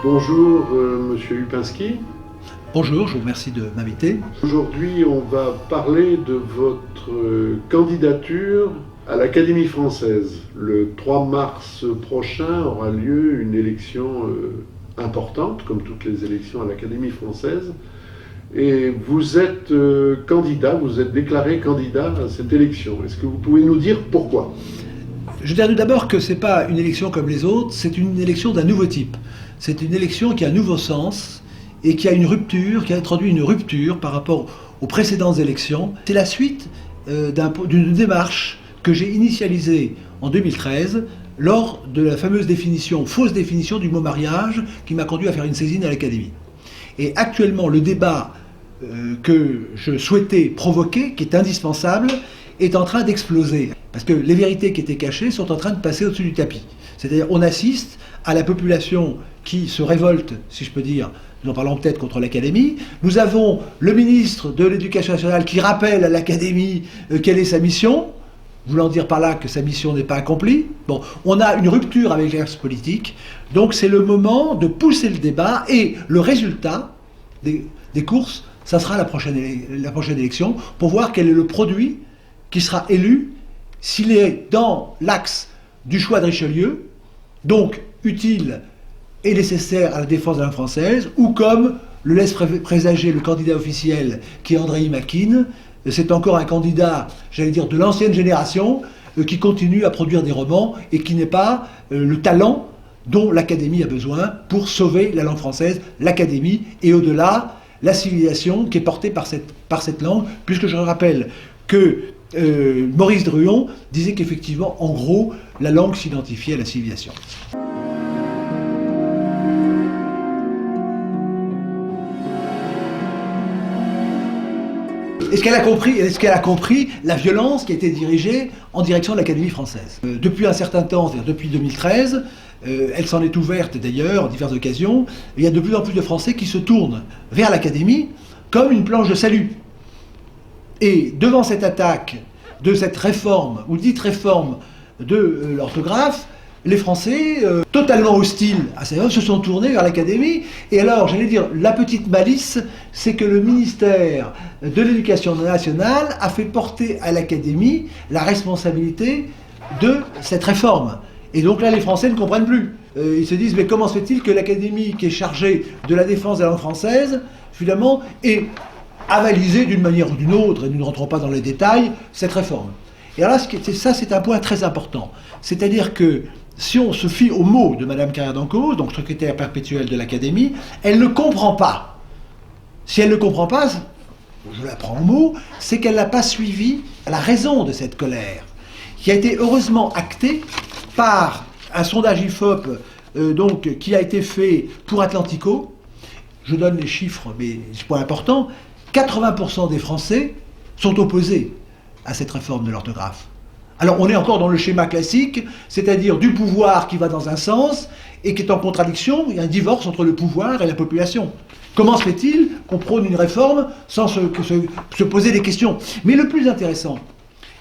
Bonjour, Monsieur Lupinski. Bonjour, je vous remercie de m'inviter. Aujourd'hui, on va parler de votre candidature à l'Académie française. Le 3 mars prochain aura lieu une élection importante, comme toutes les élections à l'Académie française. Et vous êtes candidat, vous êtes déclaré candidat à cette élection. Est-ce que vous pouvez nous dire pourquoi ? Je dirais d'abord que ce n'est pas une élection comme les autres, c'est une élection d'un nouveau type. C'est une élection qui a un nouveau sens et qui a une rupture, qui a introduit une rupture par rapport aux précédentes élections. C'est la suite d'une démarche que j'ai initialisée en 2013 lors de la fameuse fausse définition du mot mariage qui m'a conduit à faire une saisine à l'Académie. Et actuellement, le débat que je souhaitais provoquer, qui est indispensable, est en train d'exploser. Parce que les vérités qui étaient cachées sont en train de passer au-dessus du tapis. C'est-à-dire on assiste à la population qui se révolte, si je peux dire, nous en parlons peut-être contre l'Académie. Nous avons le ministre de l'Éducation nationale qui rappelle à l'Académie quelle est sa mission, voulant dire par là que sa mission n'est pas accomplie. Bon, on a une rupture avec l'axe politique, donc c'est le moment de pousser le débat et le résultat des courses, ça sera la prochaine élection, pour voir quel est le produit qui sera élu s'il est dans l'axe du choix de Richelieu, donc utile et nécessaire à la défense de la langue française, ou comme le laisse présager le candidat officiel qui est Andrei Makine. C'est encore un candidat, j'allais dire, de l'ancienne génération, qui continue à produire des romans et qui n'est pas le talent dont l'Académie a besoin pour sauver la langue française, l'Académie, et au-delà, la civilisation qui est portée par cette langue, puisque je rappelle que Maurice Druon disait qu'effectivement, en gros, la langue s'identifiait à la civilisation. Est-ce qu'elle a compris la violence qui a été dirigée en direction de l'Académie française ? Depuis un certain temps, c'est-à-dire depuis 2013, elle s'en est ouverte d'ailleurs en diverses occasions, il y a de plus en plus de Français qui se tournent vers l'Académie comme une planche de salut. Et devant cette attaque de cette réforme, ou dite réforme de l'orthographe, les Français, totalement hostiles à cette réforme, se sont tournés vers l'Académie. Et alors, j'allais dire, la petite malice, c'est que le ministère de l'Éducation nationale a fait porter à l'Académie la responsabilité de cette réforme. Et donc là, les Français ne comprennent plus. Ils se disent, mais comment se fait-il que l'Académie, qui est chargée de la défense de la langue française, finalement, ait avalisé d'une manière ou d'une autre, et nous ne rentrons pas dans les détails, cette réforme. Et alors là, ça, c'est un point très important. C'est-à-dire que si on se fie aux mots de Mme Carrère d'Encausse, donc secrétaire perpétuelle de l'Académie, elle ne comprend pas. Si elle ne comprend pas, je la prends au mot, c'est qu'elle n'a pas suivi la raison de cette colère, qui a été heureusement actée par un sondage IFOP qui a été fait pour Atlantico. Je donne les chiffres, mais c'est point important. 80% des Français sont opposés à cette réforme de l'orthographe. Alors on est encore dans le schéma classique, c'est-à-dire du pouvoir qui va dans un sens et qui est en contradiction, il y a un divorce entre le pouvoir et la population. Comment se fait-il qu'on prône une réforme sans se poser des questions ? Mais le plus intéressant,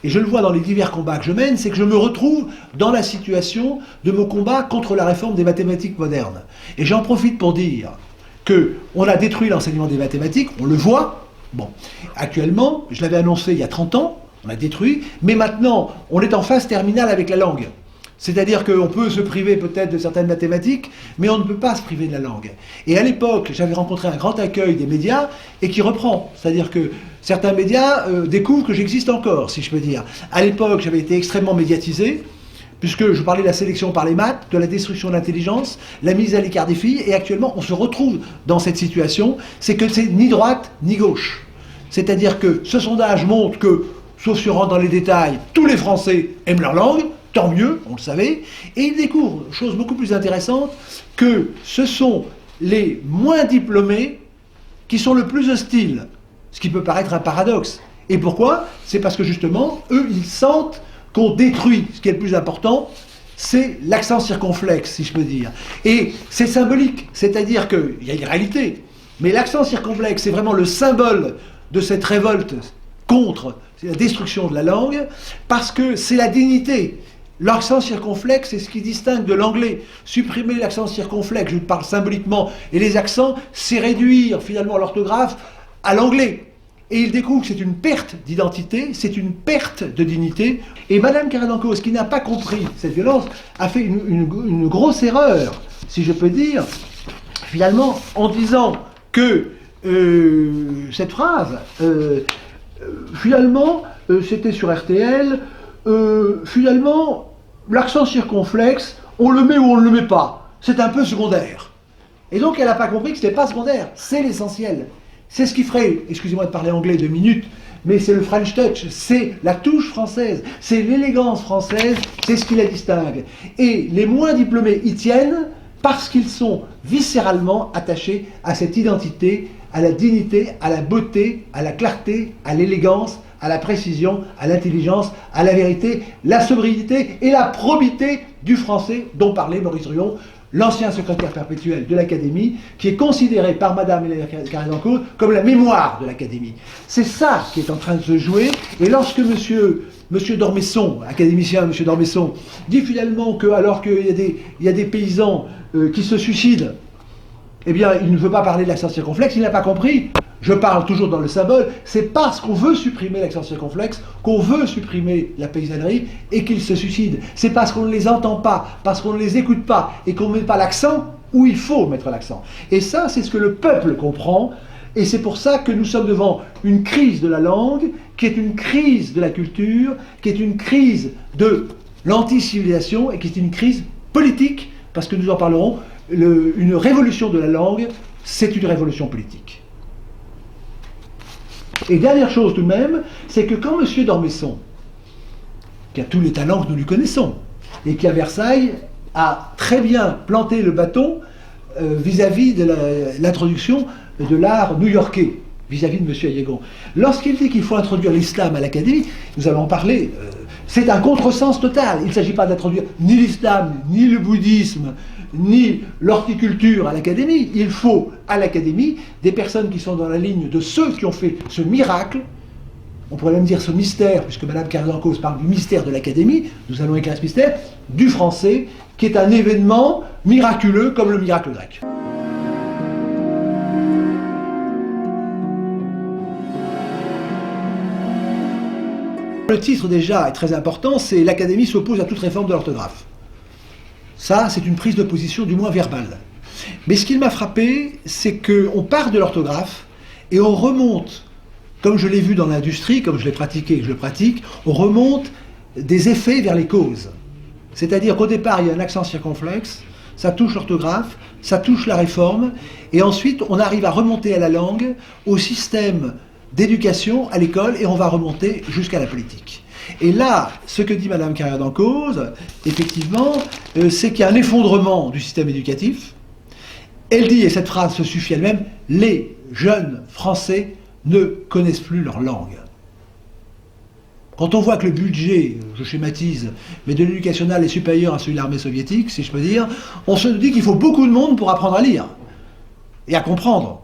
et je le vois dans les divers combats que je mène, c'est que je me retrouve dans la situation de mon combat contre la réforme des mathématiques modernes. Et j'en profite pour dire qu'on a détruit l'enseignement des mathématiques, on le voit. Bon, actuellement, je l'avais annoncé il y a 30 ans, on a détruit, mais maintenant, on est en phase terminale avec la langue. C'est-à-dire qu'on peut se priver peut-être de certaines mathématiques, mais on ne peut pas se priver de la langue. Et à l'époque, j'avais rencontré un grand accueil des médias, et qui reprend. C'est-à-dire que certains médias découvrent que j'existe encore, si je peux dire. À l'époque, j'avais été extrêmement médiatisé, puisque je parlais de la sélection par les maths, de la destruction de l'intelligence, la mise à l'écart des filles, et actuellement, on se retrouve dans cette situation, c'est que c'est ni droite, ni gauche. C'est-à-dire que ce sondage montre que, sauf si on rentre dans les détails, tous les Français aiment leur langue, tant mieux, on le savait, et ils découvrent, chose beaucoup plus intéressante, que ce sont les moins diplômés qui sont le plus hostiles, ce qui peut paraître un paradoxe. Et pourquoi ? C'est parce que justement, eux, ils sentent qu'on détruit, ce qui est le plus important, c'est l'accent circonflexe, si je peux dire. Et c'est symbolique, c'est-à-dire qu'il y a une réalité, mais l'accent circonflexe, c'est vraiment le symbole de cette révolte contre la destruction de la langue, parce que c'est la dignité. L'accent circonflexe, c'est ce qui distingue de l'anglais. Supprimer l'accent circonflexe, je parle symboliquement, et les accents, c'est réduire finalement l'orthographe à l'anglais. Et il découvre que c'est une perte d'identité, c'est une perte de dignité. Et Madame Carré d'Encausse, qui n'a pas compris cette violence, a fait une grosse erreur, si je peux dire, finalement, en disant que cette phrase, finalement, c'était sur RTL, finalement, l'accent circonflexe, on le met ou on ne le met pas. C'est un peu secondaire. Et donc elle n'a pas compris que ce n'était pas secondaire, c'est l'essentiel. C'est ce qui ferait, excusez-moi de parler anglais 2 minutes, mais c'est le French touch, c'est la touche française, c'est l'élégance française, c'est ce qui la distingue. Et les moins diplômés y tiennent parce qu'ils sont viscéralement attachés à cette identité, à la dignité, à la beauté, à la clarté, à l'élégance, à la précision, à l'intelligence, à la vérité, la sobriété et la probité du français dont parlait Maurice Druon, l'ancien secrétaire perpétuel de l'Académie, qui est considéré par Madame Carré d'Encausse comme la mémoire de l'Académie. C'est ça qui est en train de se jouer, et lorsque monsieur Dormesson, académicien monsieur Dormesson, dit finalement que alors qu'il y a des paysans qui se suicident, eh bien, il ne veut pas parler de l'accent circonflexe, il n'a pas compris. Je parle toujours dans le symbole, c'est parce qu'on veut supprimer l'accent circonflexe, qu'on veut supprimer la paysannerie et qu'ils se suicident. C'est parce qu'on ne les entend pas, parce qu'on ne les écoute pas et qu'on ne met pas l'accent où il faut mettre l'accent. Et ça, c'est ce que le peuple comprend, et c'est pour ça que nous sommes devant une crise de la langue, qui est une crise de la culture, qui est une crise de l'anti-civilisation et qui est une crise politique, parce que nous en parlerons, une révolution de la langue, c'est une révolution politique. Et dernière chose tout de même, c'est que quand M. Dormesson, qui a tous les talents que nous lui connaissons, et qui à Versailles a très bien planté le bâton vis-à-vis de l'introduction de l'art new-yorkais, vis-à-vis de M. Ayagon, lorsqu'il dit qu'il faut introduire l'islam à l'Académie, nous allons en parler, c'est un contresens total. Il ne s'agit pas d'introduire ni l'islam, ni le bouddhisme, ni l'horticulture à l'Académie. Il faut à l'Académie des personnes qui sont dans la ligne de ceux qui ont fait ce miracle, on pourrait même dire ce mystère, puisque Mme Carré d'Encausse parle du mystère de l'Académie, nous allons éclairer ce mystère, du français, qui est un événement miraculeux comme le miracle grec. Le titre déjà est très important, c'est « L'Académie s'oppose à toute réforme de l'orthographe ». Ça, c'est une prise de position du moins verbale. Mais ce qui m'a frappé, c'est qu'on part de l'orthographe et on remonte, comme je l'ai vu dans l'industrie, comme je l'ai pratiqué et que je le pratique, on remonte des effets vers les causes. C'est-à-dire qu'au départ, il y a un accent circonflexe, ça touche l'orthographe, ça touche la réforme, et ensuite on arrive à remonter à la langue, au système d'éducation, à l'école, et on va remonter jusqu'à la politique. Et là, ce que dit Mme Carré d'Encausse, effectivement, c'est qu'il y a un effondrement du système éducatif. Elle dit, et cette phrase se suffit elle-même, les jeunes Français ne connaissent plus leur langue. Quand on voit que le budget, je schématise, mais de l'éducation nationale est supérieur à celui de l'armée soviétique, si je peux dire, on se dit qu'il faut beaucoup de monde pour apprendre à lire et à comprendre.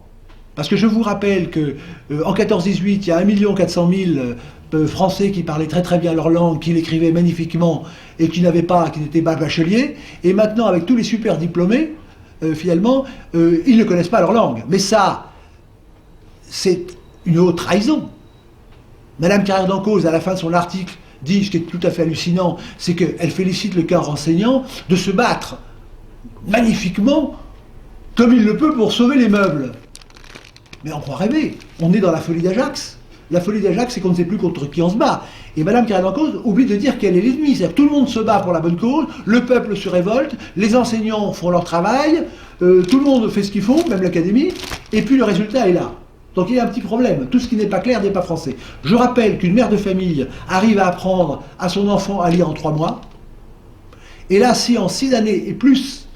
Parce que je vous rappelle qu'en 14-18, il y a 1 400 000 Français qui parlaient très très bien leur langue, qui l'écrivaient magnifiquement et qui n'étaient pas bacheliers. Et maintenant, avec tous les super diplômés, finalement, ils ne connaissent pas leur langue. Mais ça, c'est une haute trahison. Madame Carré d'Encausse, à la fin de son article, dit, ce qui est tout à fait hallucinant, c'est qu'elle félicite le corps enseignant de se battre magnifiquement, comme il le peut, pour sauver les meubles. Mais on croit rêver. On est dans la folie d'Ajax. La folie d'Ajax, c'est qu'on ne sait plus contre qui on se bat. Et Mme Carré d'Encausse oublie de dire qu'elle est l'ennemi. C'est-à-dire que tout le monde se bat pour la bonne cause, le peuple se révolte, les enseignants font leur travail, tout le monde fait ce qu'il faut, même l'Académie, et puis le résultat est là. Donc il y a un petit problème. Tout ce qui n'est pas clair n'est pas français. Je rappelle qu'une mère de famille arrive à apprendre à son enfant à lire en 3 mois. Et là, si en 6 années et plus,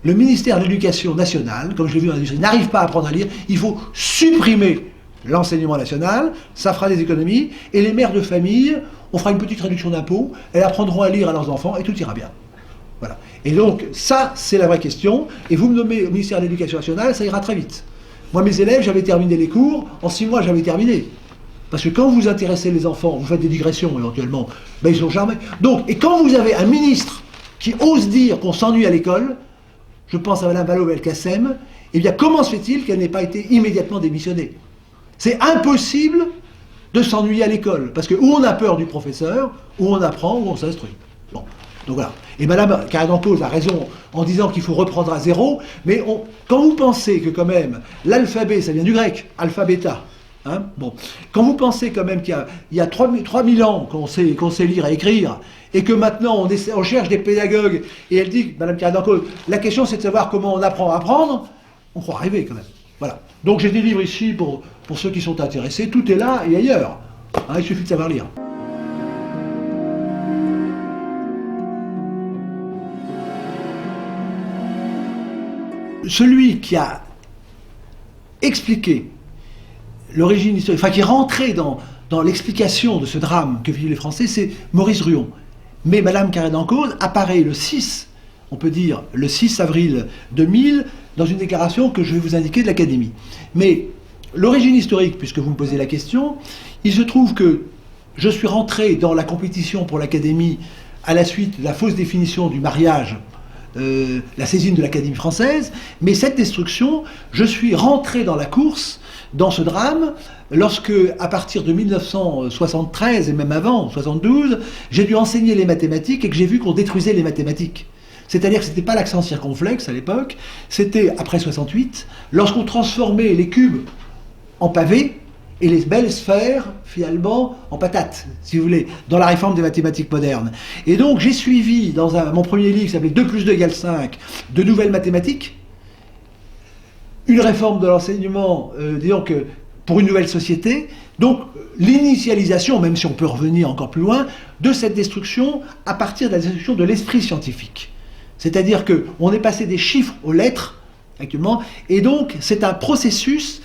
le ministère de l'Éducation nationale, comme je l'ai vu dans l'industrie, n'arrive pas à apprendre à lire, il faut supprimer l'enseignement national, ça fera des économies, et les mères de famille, on fera une petite réduction d'impôts, elles apprendront à lire à leurs enfants, et tout ira bien. Voilà. Et donc, ça, c'est la vraie question, et vous me nommez au ministère de l'Éducation nationale, ça ira très vite. Moi, mes élèves, j'avais terminé les cours, en 6 mois, j'avais terminé. Parce que quand vous intéressez les enfants, vous faites des digressions éventuellement, ben ils sont jamais. Donc, et quand vous avez un ministre qui ose dire qu'on s'ennuie à l'école, je pense à Mme Vallaud-Belkacem, eh bien comment se fait-il qu'elle n'ait pas été immédiatement démissionnée? C'est impossible de s'ennuyer à l'école, parce que où on a peur du professeur, où on apprend, où on s'instruit. Bon, donc voilà. Et Mme Carré-d'Encausse a raison en disant qu'il faut reprendre à zéro, mais quand vous pensez que quand même l'alphabet, ça vient du grec, alpha, bêta, hein, bon, quand vous pensez quand même qu'il y a 3000 ans qu'on sait lire et écrire, et que maintenant on cherche des pédagogues, et elle dit, Mme Carré-d'Encausse, la question c'est de savoir comment on apprend à apprendre, on croit rêver quand même. Voilà. Donc j'ai des livres ici pour ceux qui sont intéressés, tout est là et ailleurs. Hein, il suffit de savoir lire. Celui qui a expliqué l'origine historique, enfin qui est rentré dans l'explication de ce drame que vivent les Français, c'est Maurice Ruon. Mais Mme Carré-d'Encausse apparaît le 6, on peut dire le 6 avril 2000, dans une déclaration que je vais vous indiquer de l'Académie. Mais l'origine historique, puisque vous me posez la question, il se trouve que je suis rentré dans la compétition pour l'Académie à la suite de la fausse définition du mariage, la saisine de l'Académie française, mais cette destruction, je suis rentré dans la course, dans ce drame, lorsque, à partir de 1973, et même avant, 72, j'ai dû enseigner les mathématiques et que j'ai vu qu'on détruisait les mathématiques. C'est-à-dire que ce n'était pas l'accent circonflexe à l'époque, c'était après 68, lorsqu'on transformait les cubes en pavés et les belles sphères, finalement, en patates, si vous voulez, dans la réforme des mathématiques modernes. Et donc j'ai suivi, dans mon premier livre qui s'appelait 2 plus 2 égale 5, de nouvelles mathématiques, une réforme de l'enseignement, disons que pour une nouvelle société, donc l'initialisation, même si on peut revenir encore plus loin, de cette destruction à partir de la destruction de l'esprit scientifique. C'est-à-dire qu'on est passé des chiffres aux lettres, actuellement, et donc c'est un processus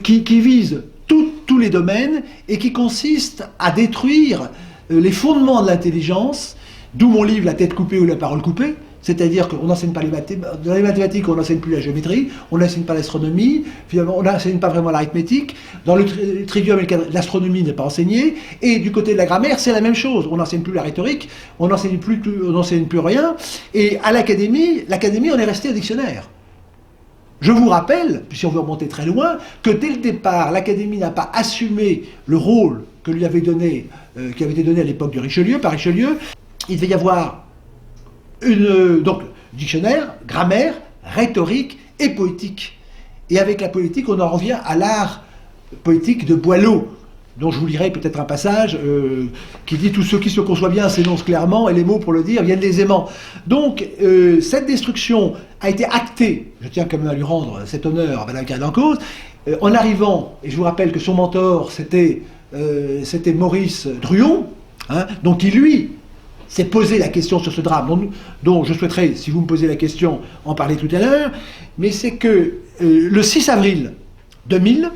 qui vise tous les domaines et qui consiste à détruire les fondements de l'intelligence, d'où mon livre La tête coupée ou la parole coupée. C'est-à-dire qu'on n'enseigne pas les mathématiques, dans les mathématiques on n'enseigne plus la géométrie, on n'enseigne pas l'astronomie, finalement on n'enseigne pas vraiment l'arithmétique, dans le trivium l'astronomie n'est pas enseignée, et du côté de la grammaire c'est la même chose, on n'enseigne plus la rhétorique, on n'enseigne plus rien, et à l'académie on est resté au dictionnaire. Je vous rappelle, si on veut remonter très loin, que dès le départ, l'Académie n'a pas assumé le rôle que lui avait donné, qui avait été donné à l'époque de Richelieu, par Richelieu. Il devait y avoir donc dictionnaire, grammaire, rhétorique et poétique. Et avec la politique, on en revient à l'art poétique de Boileau, dont je vous lirai peut-être un passage qui dit « Tout ce qui se conçoit bien s'énonce clairement, et les mots pour le dire viennent aisément ». Donc, cette destruction a été actée, je tiens quand même à lui rendre cet honneur à Mme Carré-d'Encausse, en arrivant, et je vous rappelle que son mentor, c'était Maurice Ruon, hein, donc qui, lui, s'est posé la question sur ce drame, dont je souhaiterais, si vous me posez la question, en parler tout à l'heure, mais c'est que le 6 avril 2000,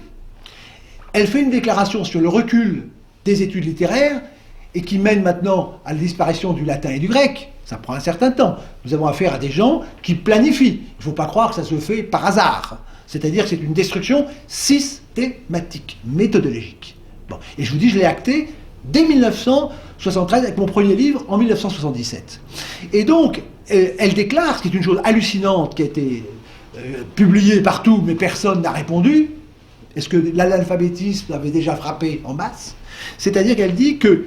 elle fait une déclaration sur le recul des études littéraires et qui mène maintenant à la disparition du latin et du grec. Ça prend un certain temps. Nous avons affaire à des gens qui planifient. Il ne faut pas croire que ça se fait par hasard. C'est-à-dire que c'est une destruction systématique, méthodologique. Bon. Et je vous dis, je l'ai acté dès 1973 avec mon premier livre en 1977. Et donc, elle déclare, ce qui est une chose hallucinante qui a été publiée partout, mais personne n'a répondu. Est-ce que l'analphabétisme avait déjà frappé en masse? C'est-à-dire qu'elle dit que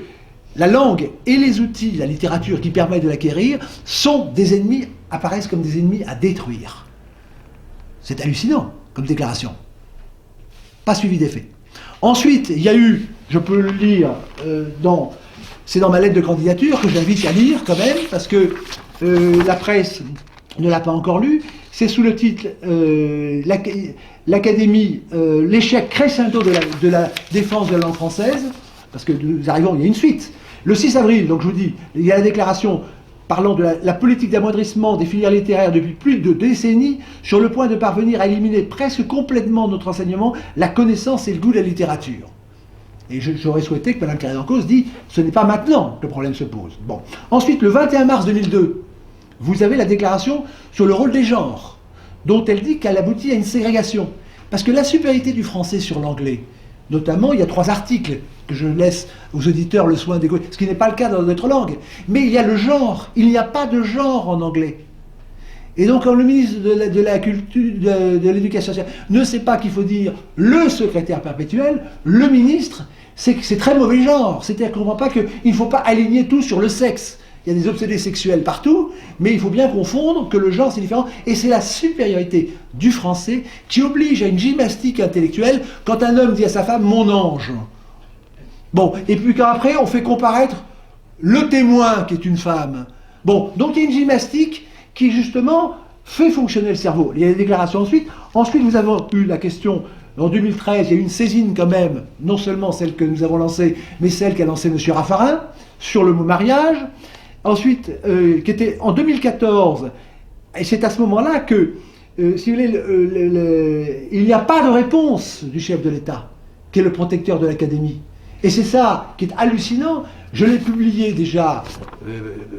la langue et les outils, la littérature qui permettent de l'acquérir, sont des ennemis, apparaissent comme des ennemis à détruire. C'est hallucinant comme déclaration. Pas suivi d'effet. Ensuite, il y a eu, je peux le lire, c'est dans ma lettre de candidature que j'invite à lire quand même, parce que la presse ne l'a pas encore lu. C'est sous le titre l'Académie, l'échec crescendo de la défense de la langue française, parce que nous arrivons, il y a une suite. Le 6 avril, donc je vous dis, il y a la déclaration parlant de la politique d'amoindrissement des filières littéraires depuis plus de décennies, sur le point de parvenir à éliminer presque complètement de notre enseignement la connaissance et le goût de la littérature. Et j'aurais souhaité que Mme Carré-d'Encausse dise, ce n'est pas maintenant que le problème se pose. Bon. Ensuite, le 21 mars 2002, vous avez la déclaration sur le rôle des genres, dont elle dit qu'elle aboutit à une ségrégation. Parce que la supériorité du français sur l'anglais, Notamment, il y a 3 articles que je laisse aux auditeurs le soin d'écouter, ce qui n'est pas le cas dans notre langue. Mais il y a le genre. Il n'y a pas de genre en anglais. Et donc, quand le ministre de la Culture, de l'Éducation nationale ne sait pas qu'il faut dire le secrétaire perpétuel, le ministre, c'est que c'est très mauvais genre. C'est-à-dire qu'on ne comprend pas qu'il ne faut pas aligner tout sur le sexe. Il y a des obsédés sexuels partout, mais il faut bien confondre que le genre c'est différent. Et c'est la supériorité du français qui oblige à une gymnastique intellectuelle quand un homme dit à sa femme « mon ange ». Bon, et puis qu'après on fait comparaître le témoin qui est une femme. Bon, donc il y a une gymnastique qui justement fait fonctionner le cerveau. Il y a des déclarations ensuite. Ensuite, nous avons eu la question, en 2013, il y a eu une saisine quand même, non seulement celle que nous avons lancée, mais celle qu'a lancée M. Raffarin, sur le mot mariage. Ensuite, qui était en 2014, et c'est à ce moment-là que, si vous voulez, il n'y a pas de réponse du chef de l'État, qui est le protecteur de l'Académie. Et c'est ça qui est hallucinant. Je l'ai publié déjà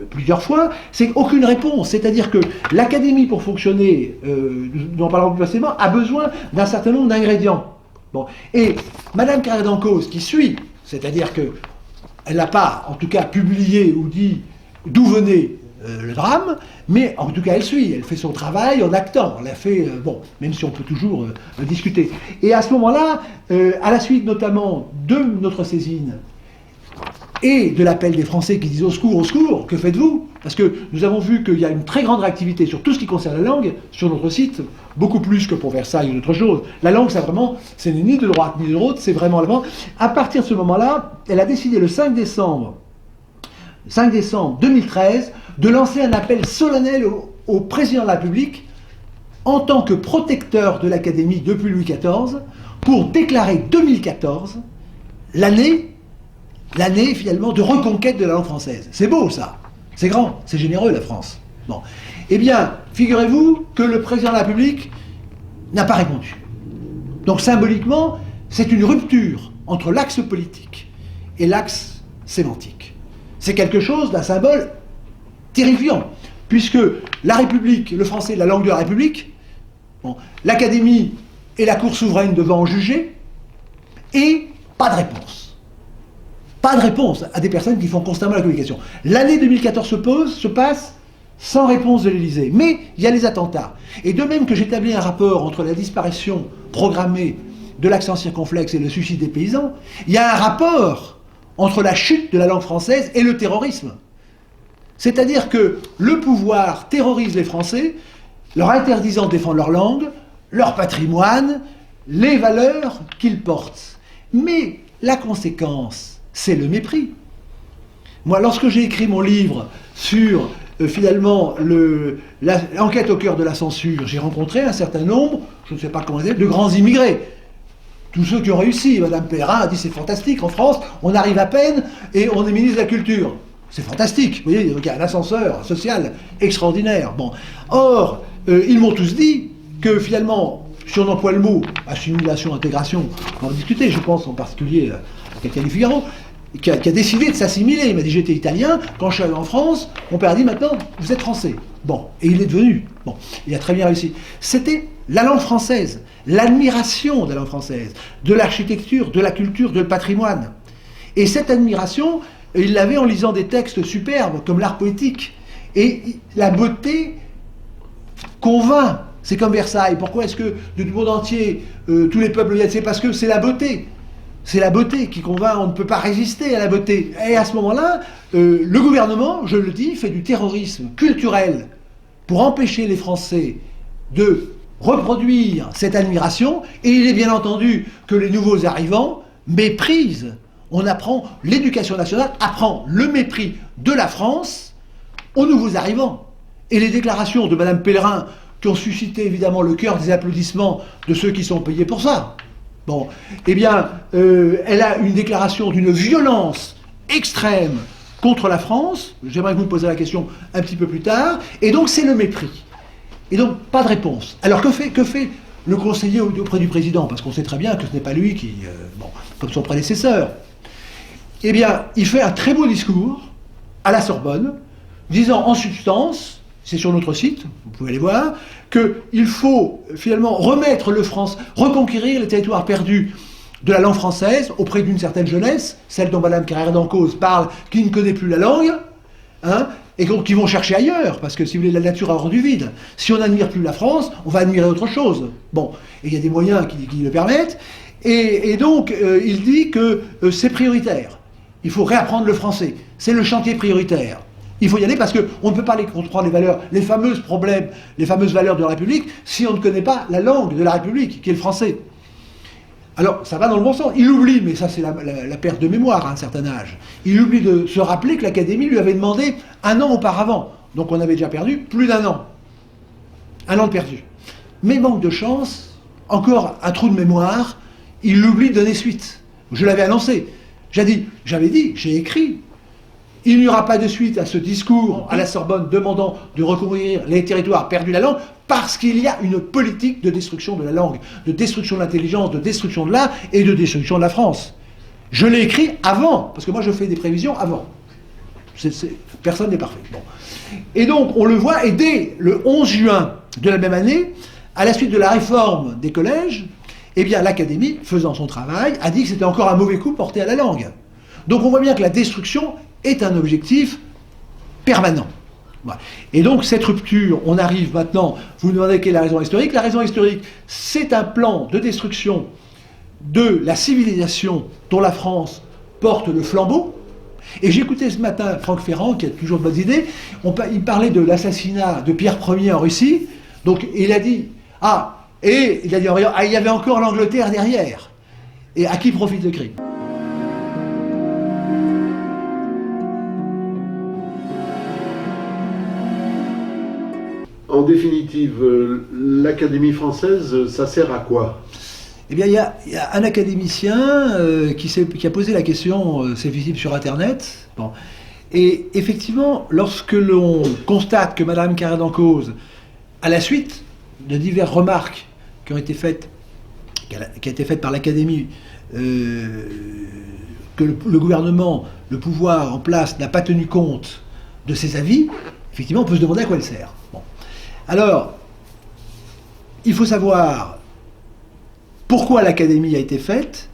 plusieurs fois, c'est aucune réponse. C'est-à-dire que l'Académie, pour fonctionner, nous en parlerons plus facilement, a besoin d'un certain nombre d'ingrédients. Bon. Et Madame Carrère d'Encausse, qui suit, c'est-à-dire qu'elle n'a pas, en tout cas, publié ou dit d'où venait le drame, mais en tout cas elle suit, elle fait son travail en actant, elle a fait, bon, même si on peut toujours discuter. Et à ce moment-là, à la suite notamment de notre saisine, et de l'appel des Français qui disent au secours, que faites-vous? Parce que nous avons vu qu'il y a une très grande réactivité sur tout ce qui concerne la langue, sur notre site, beaucoup plus que pour Versailles ou d'autres choses. La langue, ça vraiment, c'est ni de droite ni de droite, c'est vraiment allemand. À partir de ce moment-là, elle a décidé le 5 décembre 2013, de lancer un appel solennel au président de la République, en tant que protecteur de l'Académie depuis Louis XIV, pour déclarer 2014 l'année finalement de reconquête de la langue française. C'est beau ça, c'est grand, c'est généreux la France. Bon. Eh bien, figurez-vous que le président de la République n'a pas répondu. Donc symboliquement, c'est une rupture entre l'axe politique et l'axe sémantique. C'est quelque chose d'un symbole terrifiant, puisque la République, le français est la langue de la République, bon, l'Académie et la Cour souveraine devant en juger, et pas de réponse. Pas de réponse à des personnes qui font constamment la communication. L'année 2014 se passe sans réponse de l'Élysée. Mais il y a les attentats. Et de même que j'établis un rapport entre la disparition programmée de l'accent circonflexe et le suicide des paysans, il y a un rapport entre la chute de la langue française et le terrorisme. C'est-à-dire que le pouvoir terrorise les Français, leur interdisant de défendre leur langue, leur patrimoine, les valeurs qu'ils portent. Mais la conséquence, c'est le mépris. Moi, lorsque j'ai écrit mon livre sur, finalement, l'enquête au cœur de la censure, j'ai rencontré un certain nombre, je ne sais pas comment dire, de grands immigrés. Tous ceux qui ont réussi. Madame Pellerin a dit c'est fantastique, en France, on arrive à peine et on est ministre de la Culture. C'est fantastique, vous voyez, il y a un ascenseur social extraordinaire. Bon. Or, ils m'ont tous dit que finalement, si on emploie le mot assimilation, intégration, on va en discuter, je pense en particulier à quelqu'un du Figaro, qui a décidé de s'assimiler. Il m'a dit j'étais italien, quand je suis allé en France, mon père a dit maintenant vous êtes français. Bon, et il est devenu. Bon, il a très bien réussi. C'était la langue française, l'admiration de la langue française, de l'architecture, de la culture, de le patrimoine. Et cette admiration, il l'avait en lisant des textes superbes, comme l'art poétique. Et la beauté convainc. C'est comme Versailles. Pourquoi est-ce que du monde entier, tous les peuples viennent? C'est parce que c'est la beauté. C'est la beauté qui convainc, on ne peut pas résister à la beauté. Et à ce moment-là, le gouvernement, je le dis, fait du terrorisme culturel pour empêcher les Français de reproduire cette admiration. Et il est bien entendu que les nouveaux arrivants méprisent. On apprend, l'éducation nationale apprend le mépris de la France aux nouveaux arrivants. Et les déclarations de Madame Pellerin, qui ont suscité évidemment le cœur des applaudissements de ceux qui sont payés pour ça. Bon, eh bien, elle a une déclaration d'une violence extrême contre la France. J'aimerais que vous me posiez la question un petit peu plus tard. Et donc, c'est le mépris. Et donc, pas de réponse. Alors, que fait le conseiller auprès du président? Parce qu'on sait très bien que ce n'est pas lui qui... bon, comme son prédécesseur. Eh bien, il fait un très beau discours à la Sorbonne, disant en substance... C'est sur notre site, vous pouvez aller voir, qu'il faut finalement reconquérir les territoires perdus de la langue française auprès d'une certaine jeunesse, celle dont Mme Carrère d'Encausse parle, qui ne connaît plus la langue, hein, et donc qui vont chercher ailleurs, parce que si vous voulez, la nature a horreur du vide. Si on n'admire plus la France, on va admirer autre chose. Bon, et il y a des moyens qui le permettent, et donc il dit que c'est prioritaire. Il faut réapprendre le français. C'est le chantier prioritaire. Il faut y aller parce qu'on ne peut pas comprendre les valeurs, les fameuses valeurs de la République, si on ne connaît pas la langue de la République, qui est le français. Alors, ça va dans le bon sens. Il oublie, mais ça c'est la perte de mémoire à un certain âge, il oublie de se rappeler que l'Académie lui avait demandé 1 an auparavant. Donc on avait déjà perdu plus d'1 an. 1 an de perdu. Mais manque de chance, encore un trou de mémoire, il oublie de donner suite. Je l'avais annoncé. J'ai écrit. Il n'y aura pas de suite à ce discours à la Sorbonne demandant de recourir les territoires perdus de la langue parce qu'il y a une politique de destruction de la langue, de destruction de l'intelligence, de destruction de l'art et de destruction de la France. Je l'ai écrit avant, parce que moi je fais des prévisions avant. Personne n'est parfait. Bon. Et donc on le voit, et dès le 11 juin de la même année, à la suite de la réforme des collèges, eh bien l'Académie, faisant son travail, a dit que c'était encore un mauvais coup porté à la langue. Donc on voit bien que la destruction est un objectif permanent. Voilà. Et donc cette rupture, on arrive maintenant, vous me demandez quelle est la raison historique. La raison historique, c'est un plan de destruction de la civilisation dont la France porte le flambeau. Et j'écoutais ce matin Franck Ferrand, qui a toujours de bonnes idées, il parlait de l'assassinat de Pierre Ier en Russie, donc il a dit, il y avait encore l'Angleterre derrière. Et à qui profite le crime ? En définitive, l'Académie française, ça sert à quoi ? Eh bien, il y a un académicien qui a posé la question, c'est visible sur Internet. Bon. Et effectivement, lorsque l'on constate que Mme Carrère d'Encausse, à la suite de diverses remarques qui a été faite par l'Académie, que le gouvernement, le pouvoir en place, n'a pas tenu compte de ses avis, effectivement, on peut se demander à quoi elle sert. Bon. Alors, il faut savoir pourquoi l'Académie a été faite,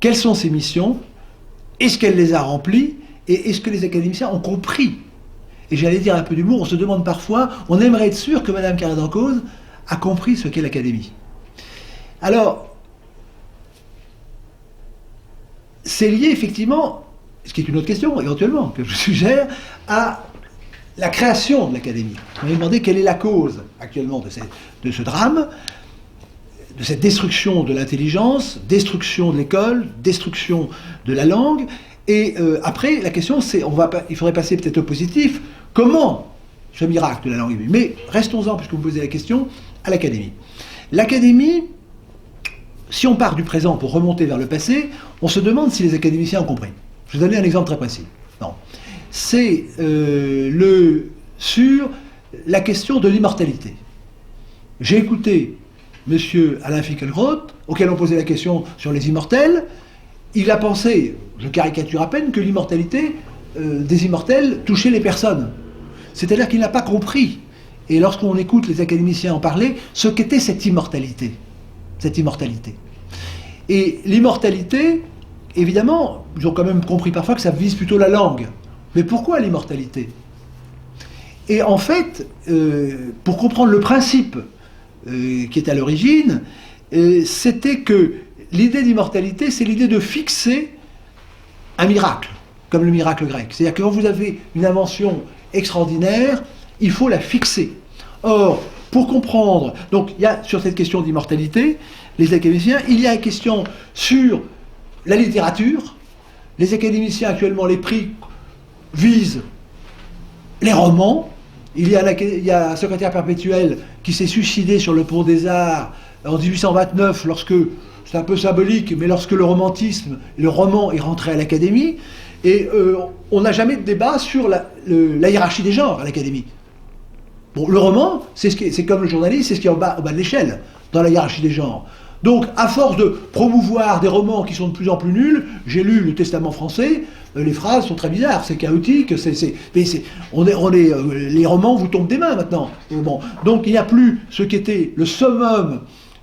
quelles sont ses missions, est-ce qu'elle les a remplies, et est-ce que les académiciens ont compris. Et j'allais dire un peu d'humour, on se demande parfois, on aimerait être sûr que Mme Carrère d'Encausse a compris ce qu'est l'Académie. Alors, c'est lié effectivement, ce qui est une autre question éventuellement, que je suggère, à la création de l'Académie. On m'a demandé quelle est la cause actuellement de ce drame, de cette destruction de l'intelligence, destruction de l'école, destruction de la langue. Et après, la question c'est, il faudrait passer peut-être au positif, comment ce miracle de la langue est vu. Mais restons-en, puisque vous me posez la question, à l'Académie. L'Académie, si on part du présent pour remonter vers le passé, on se demande si les académiciens ont compris. Je vais vous donner un exemple très précis. Non. C'est sur la question de l'immortalité. J'ai écouté M. Alain Finkielkraut, auquel on posait la question sur les immortels. Il a pensé, je caricature à peine, que l'immortalité des immortels touchait les personnes. C'est-à-dire qu'il n'a pas compris, et lorsqu'on écoute les académiciens en parler, ce qu'était cette immortalité. Cette immortalité. Et l'immortalité, évidemment, ils ont quand même compris parfois que ça vise plutôt la langue. Mais pourquoi l'immortalité ? Et en fait, pour comprendre le principe qui est à l'origine, c'était que l'idée d'immortalité, c'est l'idée de fixer un miracle, comme le miracle grec. C'est-à-dire que quand vous avez une invention extraordinaire, il faut la fixer. Or, pour comprendre, donc il y a sur cette question d'immortalité, les académiciens, il y a une question sur la littérature. Les académiciens actuellement, les prix visent les romans. Il y a un secrétaire perpétuel qui s'est suicidé sur le pont des Arts en 1829, lorsque, c'est un peu symbolique, mais lorsque le romantisme, le roman est rentré à l'Académie, et on n'a jamais de débat sur la hiérarchie des genres à l'Académie. Bon, le roman, c'est comme le journaliste, c'est ce qui est au bas de l'échelle, dans la hiérarchie des genres. Donc, à force de promouvoir des romans qui sont de plus en plus nuls, j'ai lu le Testament français, les phrases sont très bizarres, c'est chaotique, les romans vous tombent des mains maintenant. Bon, donc il n'y a plus ce qui était le summum,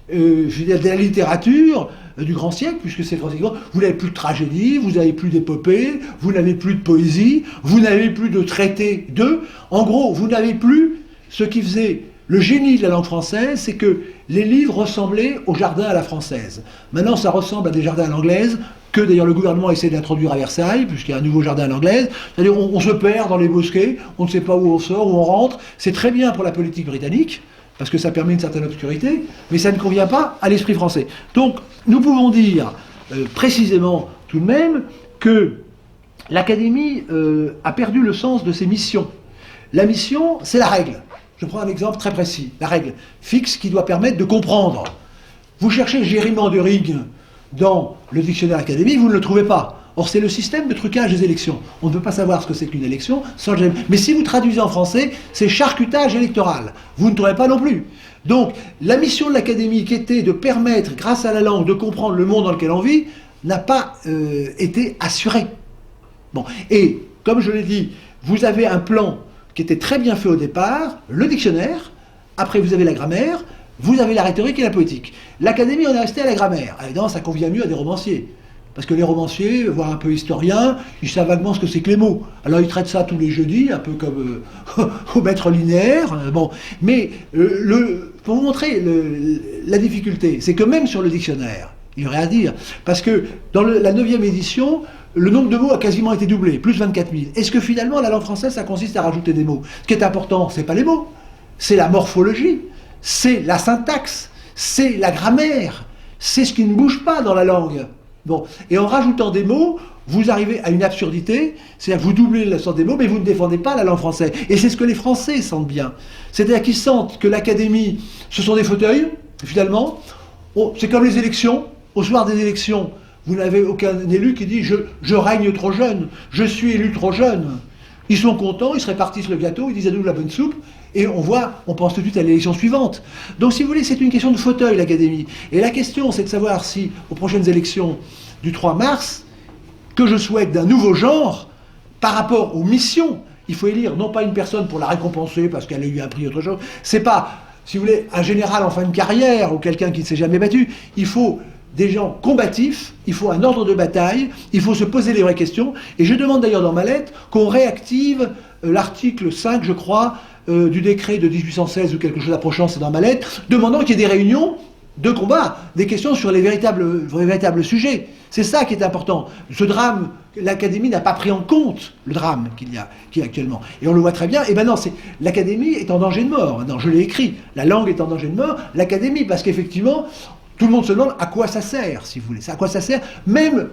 je veux dire, de la littérature, du grand siècle, puisque c'est le grand siècle. Vous n'avez plus de tragédie, vous n'avez plus d'épopée, vous n'avez plus de poésie, vous n'avez plus de traité de. En gros, vous n'avez plus ce qui faisait le génie de la langue française, c'est que les livres ressemblaient aux jardins à la française. Maintenant, ça ressemble à des jardins à l'anglaise, que d'ailleurs le gouvernement essaie d'introduire à Versailles, puisqu'il y a un nouveau jardin à l'anglaise. C'est-à-dire on se perd dans les bosquets, on ne sait pas où on sort, où on rentre. C'est très bien pour la politique britannique, parce que ça permet une certaine obscurité, mais ça ne convient pas à l'esprit français. Donc, nous pouvons dire précisément tout de même que l'Académie a perdu le sens de ses missions. La mission, c'est la règle. Je prends un exemple très précis. La règle fixe qui doit permettre de comprendre. Vous cherchez gerrymandering dans le dictionnaire académique, vous ne le trouvez pas. Or, c'est le système de trucage des élections. On ne peut pas savoir ce que c'est qu'une élection sans le... Mais si vous traduisez en français, c'est charcutage électoral. Vous ne trouverez pas non plus. Donc, la mission de l'Académie, qui était de permettre, grâce à la langue, de comprendre le monde dans lequel on vit, n'a pas été assurée. Bon. Et, comme je l'ai dit, vous avez un plan qui était très bien fait au départ, le dictionnaire, après vous avez la grammaire, vous avez la rhétorique et la poétique. L'Académie en est restée à la grammaire. Évidemment, ça convient mieux à des romanciers. Parce que les romanciers, voire un peu historiens, ils savent vaguement ce que c'est que les mots. Alors ils traitent ça tous les jeudis, un peu comme au maître linéaire. Bon. Mais pour vous montrer la difficulté, c'est que même sur le dictionnaire, il y aurait à dire. Parce que dans la 9e édition, le nombre de mots a quasiment été doublé, plus 24 000. Est-ce que finalement, la langue française, ça consiste à rajouter des mots? Ce qui est important, c'est pas les mots, c'est la morphologie, c'est la syntaxe, c'est la grammaire, c'est ce qui ne bouge pas dans la langue. Bon. Et en rajoutant des mots, vous arrivez à une absurdité, c'est-à-dire que vous doublez le sens des mots, mais vous ne défendez pas la langue française. Et c'est ce que les Français sentent bien. C'est-à-dire qu'ils sentent que l'Académie, ce sont des fauteuils, finalement. Oh, c'est comme les élections. Au soir des élections, vous n'avez aucun élu qui dit je règne trop jeune, je suis élu trop jeune. Ils sont contents, ils se répartissent le gâteau, ils disent à nous la bonne soupe, et on pense tout de suite à l'élection suivante. Donc si vous voulez, c'est une question de fauteuil, l'Académie. Et la question, c'est de savoir si, aux prochaines élections du 3 mars, que je souhaite d'un nouveau genre, par rapport aux missions, il faut élire non pas une personne pour la récompenser parce qu'elle a eu un prix ou autre chose, c'est pas, si vous voulez, un général en fin de carrière ou quelqu'un qui ne s'est jamais battu, il faut des gens combatifs, il faut un ordre de bataille, il faut se poser les vraies questions. Et je demande d'ailleurs dans ma lettre qu'on réactive l'article 5, je crois, du décret de 1816 ou quelque chose approchant, c'est dans ma lettre, demandant qu'il y ait des réunions de combat, des questions sur les véritables sujets. C'est ça qui est important. Ce drame, l'Académie n'a pas pris en compte le drame qu'il y a actuellement. Et on le voit très bien. Et maintenant, l'Académie est en danger de mort. Maintenant, je l'ai écrit. La langue est en danger de mort. L'Académie, parce qu'effectivement, tout le monde se demande à quoi ça sert, si vous voulez. À quoi ça sert. Même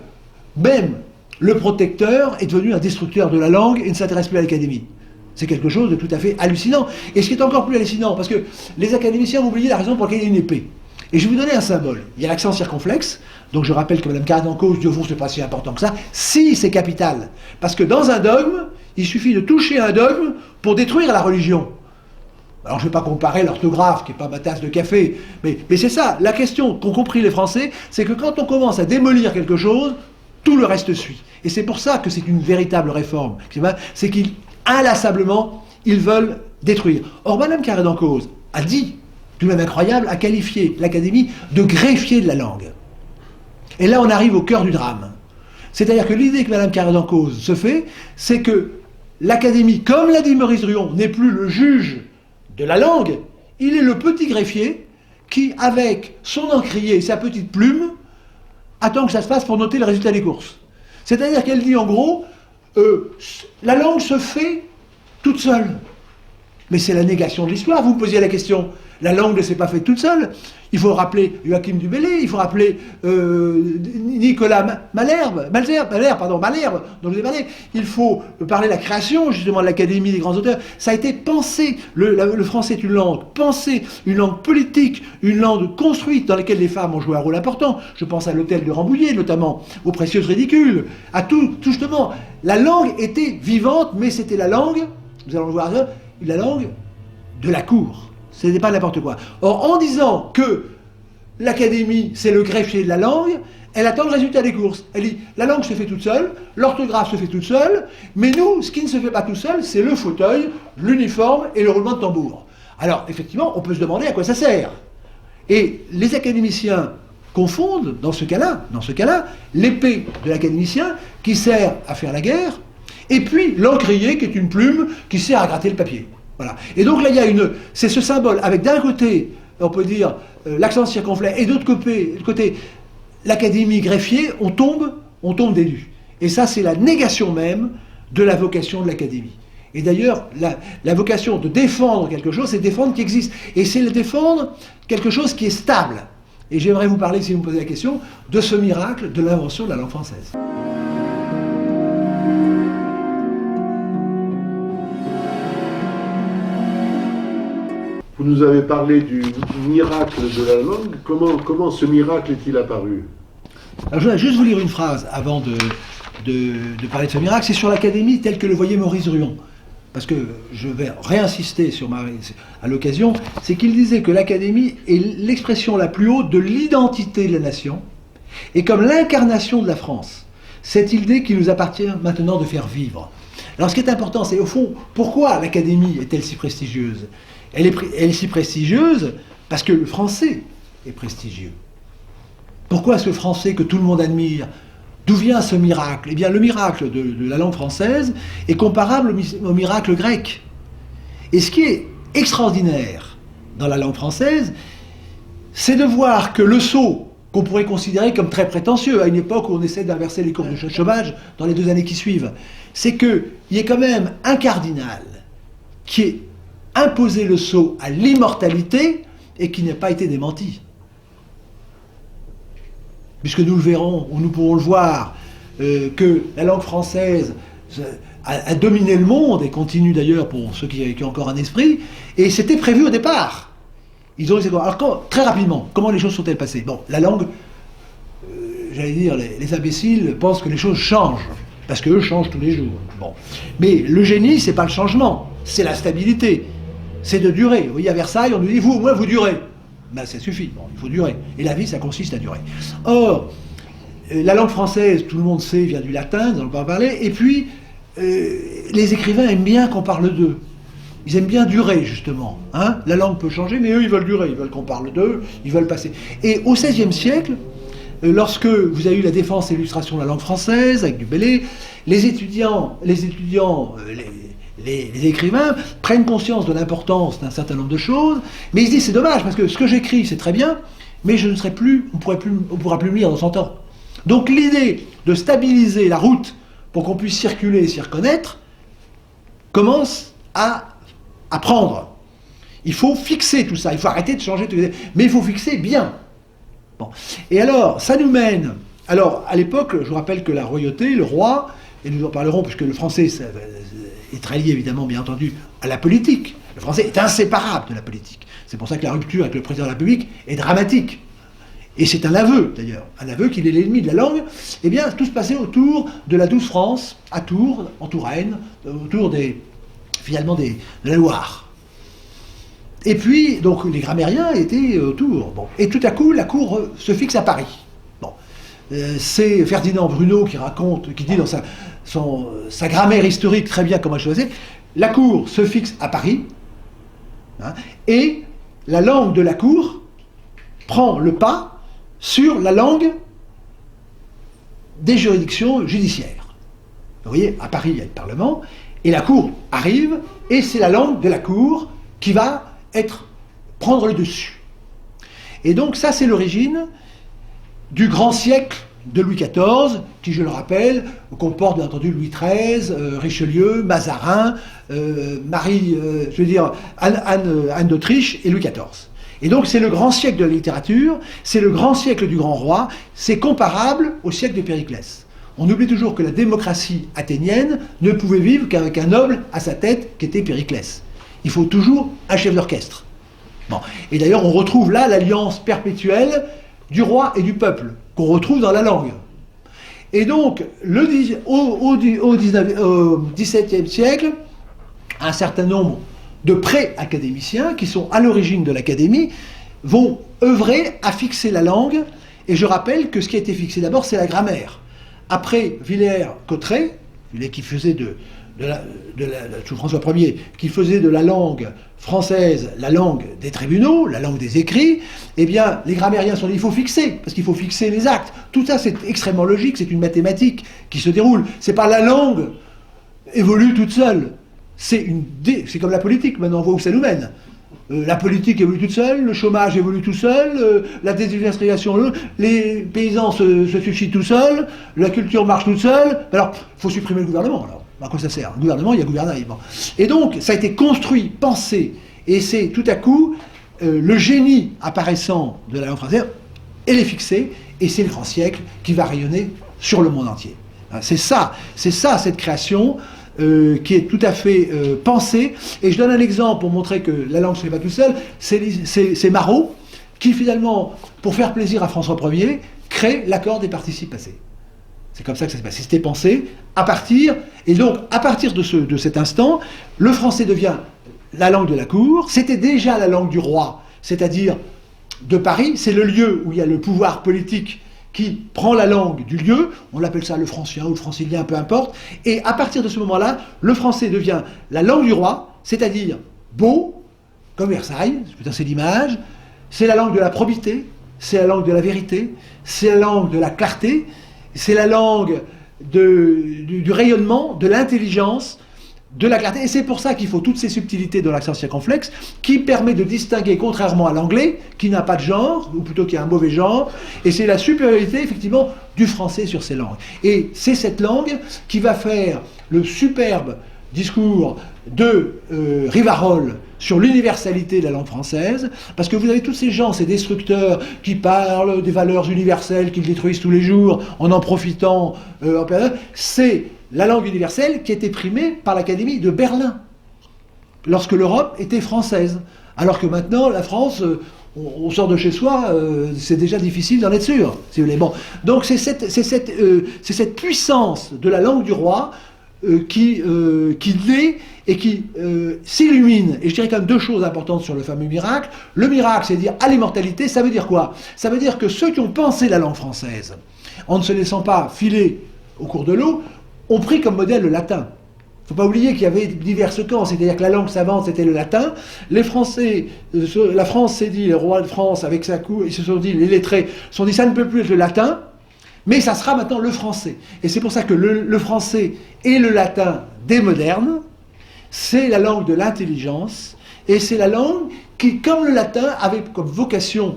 le protecteur est devenu un destructeur de la langue et ne s'intéresse plus à l'Académie. C'est quelque chose de tout à fait hallucinant. Et ce qui est encore plus hallucinant, parce que les académiciens ont oublié la raison pour laquelle il y a une épée. Et je vais vous donner un symbole. Il y a l'accent circonflexe. Donc je rappelle que Mme Carré-d'Encausse dit au fond, c'est pas si important que ça. Si, c'est capital. Parce que dans un dogme, il suffit de toucher un dogme pour détruire la religion. Alors je ne vais pas comparer l'orthographe, qui n'est pas ma tasse de café, mais c'est ça. La question qu'ont compris les Français, c'est que quand on commence à démolir quelque chose, tout le reste suit. Et c'est pour ça que c'est une véritable réforme. C'est qu'inlassablement, ils veulent détruire. Or, Mme Carré-d'Encausse a dit, tout de même incroyable, a qualifié l'Académie de greffier de la langue. Et là, on arrive au cœur du drame. C'est-à-dire que l'idée que Mme Carré-d'Encausse se fait, c'est que l'Académie, comme l'a dit Maurice Druon, n'est plus le juge de la langue, il est le petit greffier qui, avec son encrier et sa petite plume, attend que ça se passe pour noter le résultat des courses. C'est-à-dire qu'elle dit en gros, la langue se fait toute seule. Mais c'est la négation de l'histoire. Vous me posiez la question, la langue ne s'est pas faite toute seule. Il faut rappeler Joachim du Bellay, il faut rappeler Nicolas Malherbe, dont je vous ai parlé. Il faut parler de la création, justement, de l'Académie des grands auteurs. Ça a été pensé. Le français est une langue pensée, une langue politique, une langue construite dans laquelle les femmes ont joué un rôle important. Je pense à l'hôtel de Rambouillet, notamment, aux Précieuses Ridicules, à tout justement. La langue était vivante, mais c'était la langue, nous allons le voir, la langue de la cour. Ce n'était pas n'importe quoi. Or, en disant que l'Académie, c'est le greffier de la langue, elle attend le résultat des courses. Elle dit, la langue se fait toute seule, l'orthographe se fait toute seule, mais nous, ce qui ne se fait pas tout seul, c'est le fauteuil, l'uniforme et le roulement de tambour. Alors, effectivement, on peut se demander à quoi ça sert. Et les académiciens confondent, dans ce cas-là, l'épée de l'académicien qui sert à faire la guerre, et puis l'encrier qui est une plume qui sert à gratter le papier. Voilà. Et donc là, c'est ce symbole, avec d'un côté, on peut dire, l'accent circonflexe, et d'autre côté, l'académie greffier, on tombe des nues. Et ça, c'est la négation même de la vocation de l'académie. Et d'ailleurs, la vocation de défendre quelque chose, c'est défendre qui existe. Et c'est le défendre quelque chose qui est stable. Et j'aimerais vous parler, si vous me posez la question, de ce miracle de l'invention de la langue française. Vous nous avez parlé du miracle de la langue. Comment ce miracle est-il apparu? Alors, je voudrais juste vous lire une phrase avant de parler de ce miracle. C'est sur l'académie tel que le voyait Maurice Ruon. Parce que je vais réinsister à l'occasion, c'est qu'il disait que l'académie est l'expression la plus haute de l'identité de la nation, et comme l'incarnation de la France, cette idée qui nous appartient maintenant de faire vivre. Alors ce qui est important, c'est au fond, pourquoi l'académie est-elle si prestigieuse? Elle est si prestigieuse parce que le français est prestigieux. Pourquoi ce français que tout le monde admire? D'où vient ce miracle? Eh bien, le miracle de la langue française est comparable au miracle grec. Et ce qui est extraordinaire dans la langue française, c'est de voir que le saut, qu'on pourrait considérer comme très prétentieux, à une époque où on essaie d'inverser les courbes de chômage dans les 2 années qui suivent, c'est qu'il y ait quand même un cardinal qui ait imposé le saut à l'immortalité et qui n'ait pas été démenti. Puisque nous le verrons, ou nous pourrons le voir, que la langue française a dominé le monde, et continue d'ailleurs pour ceux qui ont encore un esprit, et c'était prévu au départ. Ils ont alors très rapidement, comment les choses sont-elles passées? Bon, la langue, j'allais dire, les imbéciles pensent que les choses changent, parce qu'eux changent tous les jours. Bon. Mais le génie, c'est pas le changement, c'est la stabilité, c'est de durer. Vous voyez, à Versailles, on nous dit, vous, au moins, vous durez. Ben, ça suffit, bon, il faut durer. Et la vie, ça consiste à durer. Or, la langue française, tout le monde sait, vient du latin, nous allons pas en parler, et puis, les écrivains aiment bien qu'on parle d'eux. Ils aiment bien durer, justement. Hein, la langue peut changer, mais eux, ils veulent durer. Ils veulent qu'on parle d'eux, ils veulent passer. Et au XVIe siècle, lorsque vous avez eu la défense et l'illustration de la langue française, avec du Bellay, les écrivains prennent conscience de l'importance d'un certain nombre de choses, mais ils se disent c'est dommage, parce que ce que j'écris, c'est très bien, mais je ne serai plus, on ne pourra plus me lire dans 100 ans. Donc l'idée de stabiliser la route pour qu'on puisse circuler et s'y reconnaître commence à prendre. Il faut fixer tout ça, il faut arrêter de changer, mais il faut fixer bien. Bon. Et alors, ça nous mène... Alors, à l'époque, je vous rappelle que la royauté, le roi, et nous en parlerons, puisque le français est très lié, évidemment, bien entendu, à la politique. Le français est inséparable de la politique. C'est pour ça que la rupture avec le président de la République est dramatique. Et c'est un aveu, d'ailleurs, un aveu qu'il est l'ennemi de la langue. Eh bien, tout se passait autour de la douce France, à Tours, en Touraine, autour finalement de la Loire. Et puis, donc, les grammairiens étaient autour. Bon. Et tout à coup, la cour se fixe à Paris. Bon. C'est Ferdinand Bruno qui dit dans sa grammaire historique très bien comment elle choisait, la cour se fixe à Paris, hein, et la langue de la cour prend le pas sur la langue des juridictions judiciaires. Vous voyez, à Paris, il y a le Parlement, et la cour arrive, et c'est la langue de la cour qui va prendre le dessus. Et donc ça, c'est l'origine du grand siècle de Louis XIV, qui, je le rappelle, comporte bien entendu Louis XIII, Richelieu, Mazarin, Anne d'Autriche et Louis XIV. Et donc c'est le grand siècle de la littérature, c'est le grand siècle du grand roi, c'est comparable au siècle de Périclès. On oublie toujours que la démocratie athénienne ne pouvait vivre qu'avec un noble à sa tête qui était Périclès. Il faut toujours un chef d'orchestre. Bon. Et d'ailleurs on retrouve là l'alliance perpétuelle du roi et du peuple, qu'on retrouve dans la langue. Et donc, au XVIIe siècle, un certain nombre de pré-académiciens, qui sont à l'origine de l'académie, vont œuvrer à fixer la langue, et je rappelle que ce qui a été fixé d'abord, c'est la grammaire. Après Villers-Cotterêts, qui faisait sous François Ier, qui faisait de la langue française la langue des tribunaux, la langue des écrits, eh bien, les grammairiens se sont dit il faut fixer, parce qu'il faut fixer les actes. Tout ça, c'est extrêmement logique, c'est une mathématique qui se déroule. C'est pas la langue évolue toute seule. C'est comme la politique, maintenant on voit où ça nous mène. La politique évolue toute seule, le chômage évolue tout seul, la désindustrialisation, les paysans se suicident tout seuls, la culture marche toute seule. Alors, il faut supprimer le gouvernement, alors. À quoi ça sert? Le gouvernement, il y a gouvernail. Bon. Et donc, ça a été construit, pensé, et c'est tout à coup le génie apparaissant de la langue française, elle est fixée, et c'est le grand siècle qui va rayonner sur le monde entier. C'est ça, cette création qui est tout à fait pensée. Et je donne un exemple pour montrer que la langue ne se fait pas tout seul. C'est Marot qui, finalement, pour faire plaisir à François Ier, crée l'accord des participes passés. C'est comme ça que ça s'est passé. C'était pensé à partir... Et donc, à partir de cet instant, le français devient la langue de la cour. C'était déjà la langue du roi, c'est-à-dire de Paris. C'est le lieu où il y a le pouvoir politique qui prend la langue du lieu. On l'appelle ça le francien ou le francilien, peu importe. Et à partir de ce moment-là, le français devient la langue du roi, c'est-à-dire beau, comme Versailles, c'est l'image. C'est la langue de la probité, c'est la langue de la vérité, c'est la langue de la clarté, c'est la langue du rayonnement, de l'intelligence, de la clarté. Et c'est pour ça qu'il faut toutes ces subtilités dans l'accent circonflexe qui permet de distinguer, contrairement à l'anglais, qui n'a pas de genre, ou plutôt qui a un mauvais genre. Et c'est la supériorité, effectivement, du français sur ces langues. Et c'est cette langue qui va faire le superbe discours de Rivarol sur l'universalité de la langue française, parce que vous avez tous ces gens, ces destructeurs, qui parlent des valeurs universelles qu'ils détruisent tous les jours en en profitant en période. C'est la langue universelle qui a été primée par l'Académie de Berlin, lorsque l'Europe était française. Alors que maintenant, la France, on sort de chez soi, c'est déjà difficile d'en être sûr, si vous voulez. Bon. Donc c'est cette puissance de la langue du roi qui naît et qui s'illumine. Et je dirais quand même deux choses importantes sur le fameux miracle. Le miracle, c'est dire à l'immortalité, ça veut dire quoi? Ça veut dire que ceux qui ont pensé la langue française, en ne se laissant pas filer au cours de l'eau, ont pris comme modèle le latin. Il ne faut pas oublier qu'il y avait divers camps, c'est-à-dire que la langue savante, c'était le latin. Les Français, la France s'est dit, les rois de France, avec sa cour, ils se sont dit, les lettrés, se sont dit, ça ne peut plus être le latin, mais ça sera maintenant le français. Et c'est pour ça que le français et le latin des modernes, c'est la langue de l'intelligence, et c'est la langue qui, comme le latin, avait comme vocation,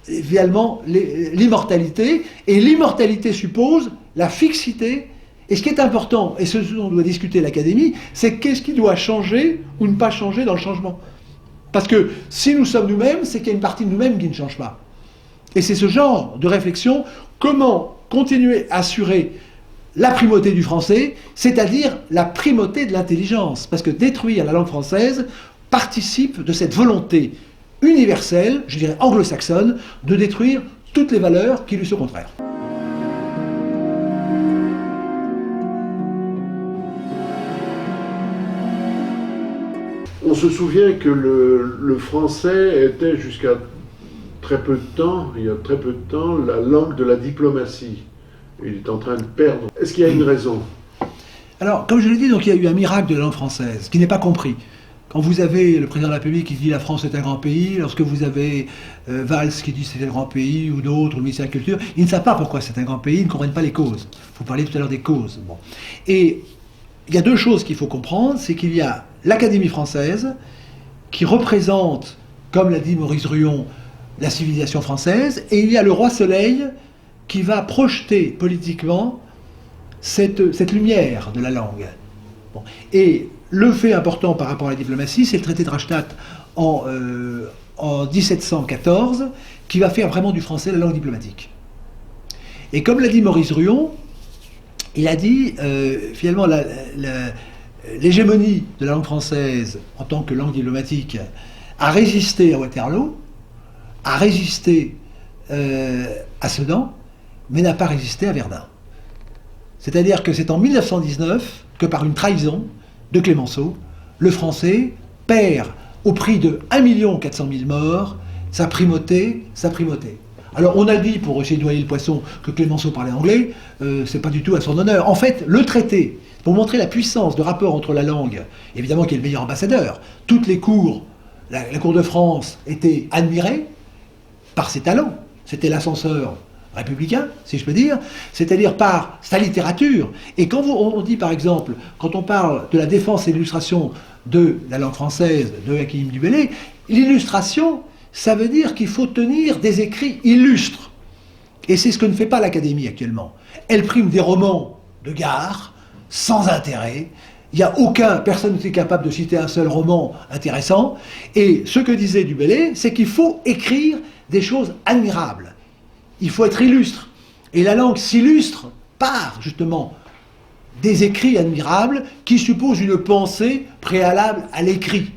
évidemment, l'immortalité, et l'immortalité suppose la fixité. Et ce qui est important, et ce dont doit discuter l'Académie, c'est qu'est-ce qui doit changer ou ne pas changer dans le changement. Parce que si nous sommes nous-mêmes, c'est qu'il y a une partie de nous-mêmes qui ne change pas. Et c'est ce genre de réflexion, comment continuer à assurer la primauté du français, c'est-à-dire la primauté de l'intelligence. Parce que détruire la langue française participe de cette volonté universelle, je dirais anglo-saxonne, de détruire toutes les valeurs qui lui sont contraires. On se souvient que le français était jusqu'à très peu de temps, il y a très peu de temps, la langue de la diplomatie. Il est en train de perdre. Est-ce qu'il y a une raison? Alors, comme je l'ai dit, donc, il y a eu un miracle de la langue française, qui n'est pas compris. Quand vous avez le président de la République qui dit la France est un grand pays, lorsque vous avez Valls qui dit c'est un grand pays, ou d'autres, le ministère de la Culture, ils ne savent pas pourquoi c'est un grand pays, ils ne comprennent pas les causes. Vous parliez tout à l'heure des causes. Bon. Et il y a deux choses qu'il faut comprendre, c'est qu'il y a l'Académie française, qui représente, comme l'a dit Maurice Druon, la civilisation française, et il y a le roi Soleil, qui va projeter politiquement cette lumière de la langue. Bon. Et le fait important par rapport à la diplomatie, c'est le traité de Rastatt en 1714, qui va faire vraiment du français la langue diplomatique. Et comme l'a dit Maurice Druon, il a dit, finalement, l'hégémonie de la langue française en tant que langue diplomatique a résisté à Waterloo, a résisté à Sedan, mais n'a pas résisté à Verdun. C'est-à-dire que c'est en 1919 que par une trahison de Clémenceau, le français perd au prix de 1 400 000 morts sa primauté. Alors on a dit, pour essayer de noyer le poisson, que Clémenceau parlait anglais, c'est pas du tout à son honneur. En fait, le traité, pour montrer la puissance de rapport entre la langue, évidemment qui est le meilleur ambassadeur. Toutes les cours, la cour de France était admirée par ses talents. C'était l'ascenseur républicain, si je peux dire, c'est-à-dire par sa littérature. Et quand on dit, par exemple, quand on parle de la défense et l'illustration de la langue française de Hakim du Bellay, l'illustration, ça veut dire qu'il faut tenir des écrits illustres. Et c'est ce que ne fait pas l'Académie actuellement. Elle prime des romans de gare, sans intérêt. Il n'y a personne n'est capable de citer un seul roman intéressant. Et ce que disait du Bellay, c'est qu'il faut écrire des choses admirables. Il faut être illustre. Et la langue s'illustre par, justement, des écrits admirables qui supposent une pensée préalable à l'écrit.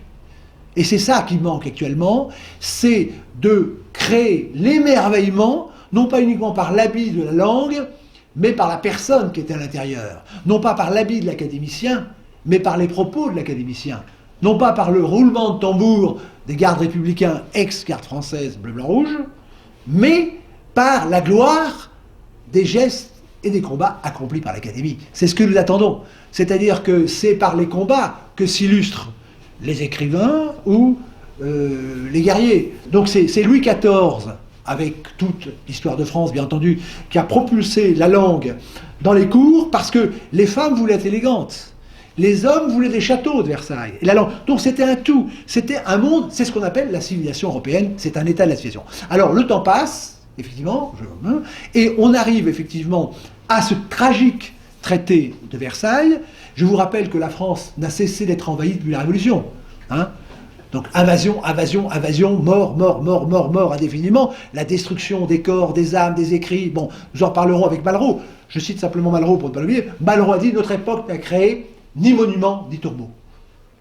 Et c'est ça qui manque actuellement, c'est de créer l'émerveillement, non pas uniquement par l'habit de la langue, mais par la personne qui est à l'intérieur. Non pas par l'habit de l'académicien, mais par les propos de l'académicien. Non pas par le roulement de tambour des gardes républicains ex-garde française bleu-blanc-rouge, mais par la gloire des gestes et des combats accomplis par l'Académie. C'est ce que nous attendons. C'est-à-dire que c'est par les combats que s'illustrent les écrivains ou les guerriers. Donc c'est Louis XIV, avec toute l'histoire de France, bien entendu, qui a propulsé la langue dans les cours parce que les femmes voulaient être élégantes. Les hommes voulaient des châteaux de Versailles. Et la langue. Donc c'était un tout. C'était un monde, c'est ce qu'on appelle la civilisation européenne. C'est un état de la civilisation. Alors le temps passe, effectivement, et on arrive effectivement à ce tragique traité de Versailles. Je vous rappelle que la France n'a cessé d'être envahie depuis la Révolution. Hein. Donc invasion, invasion, invasion, mort, mort, mort, mort, mort indéfiniment. La destruction des corps, des âmes, des écrits. Bon, nous en parlerons avec Malraux. Je cite simplement Malraux pour ne pas l'oublier. Malraux a dit « Notre époque n'a créé ni monument, ni tombeau ».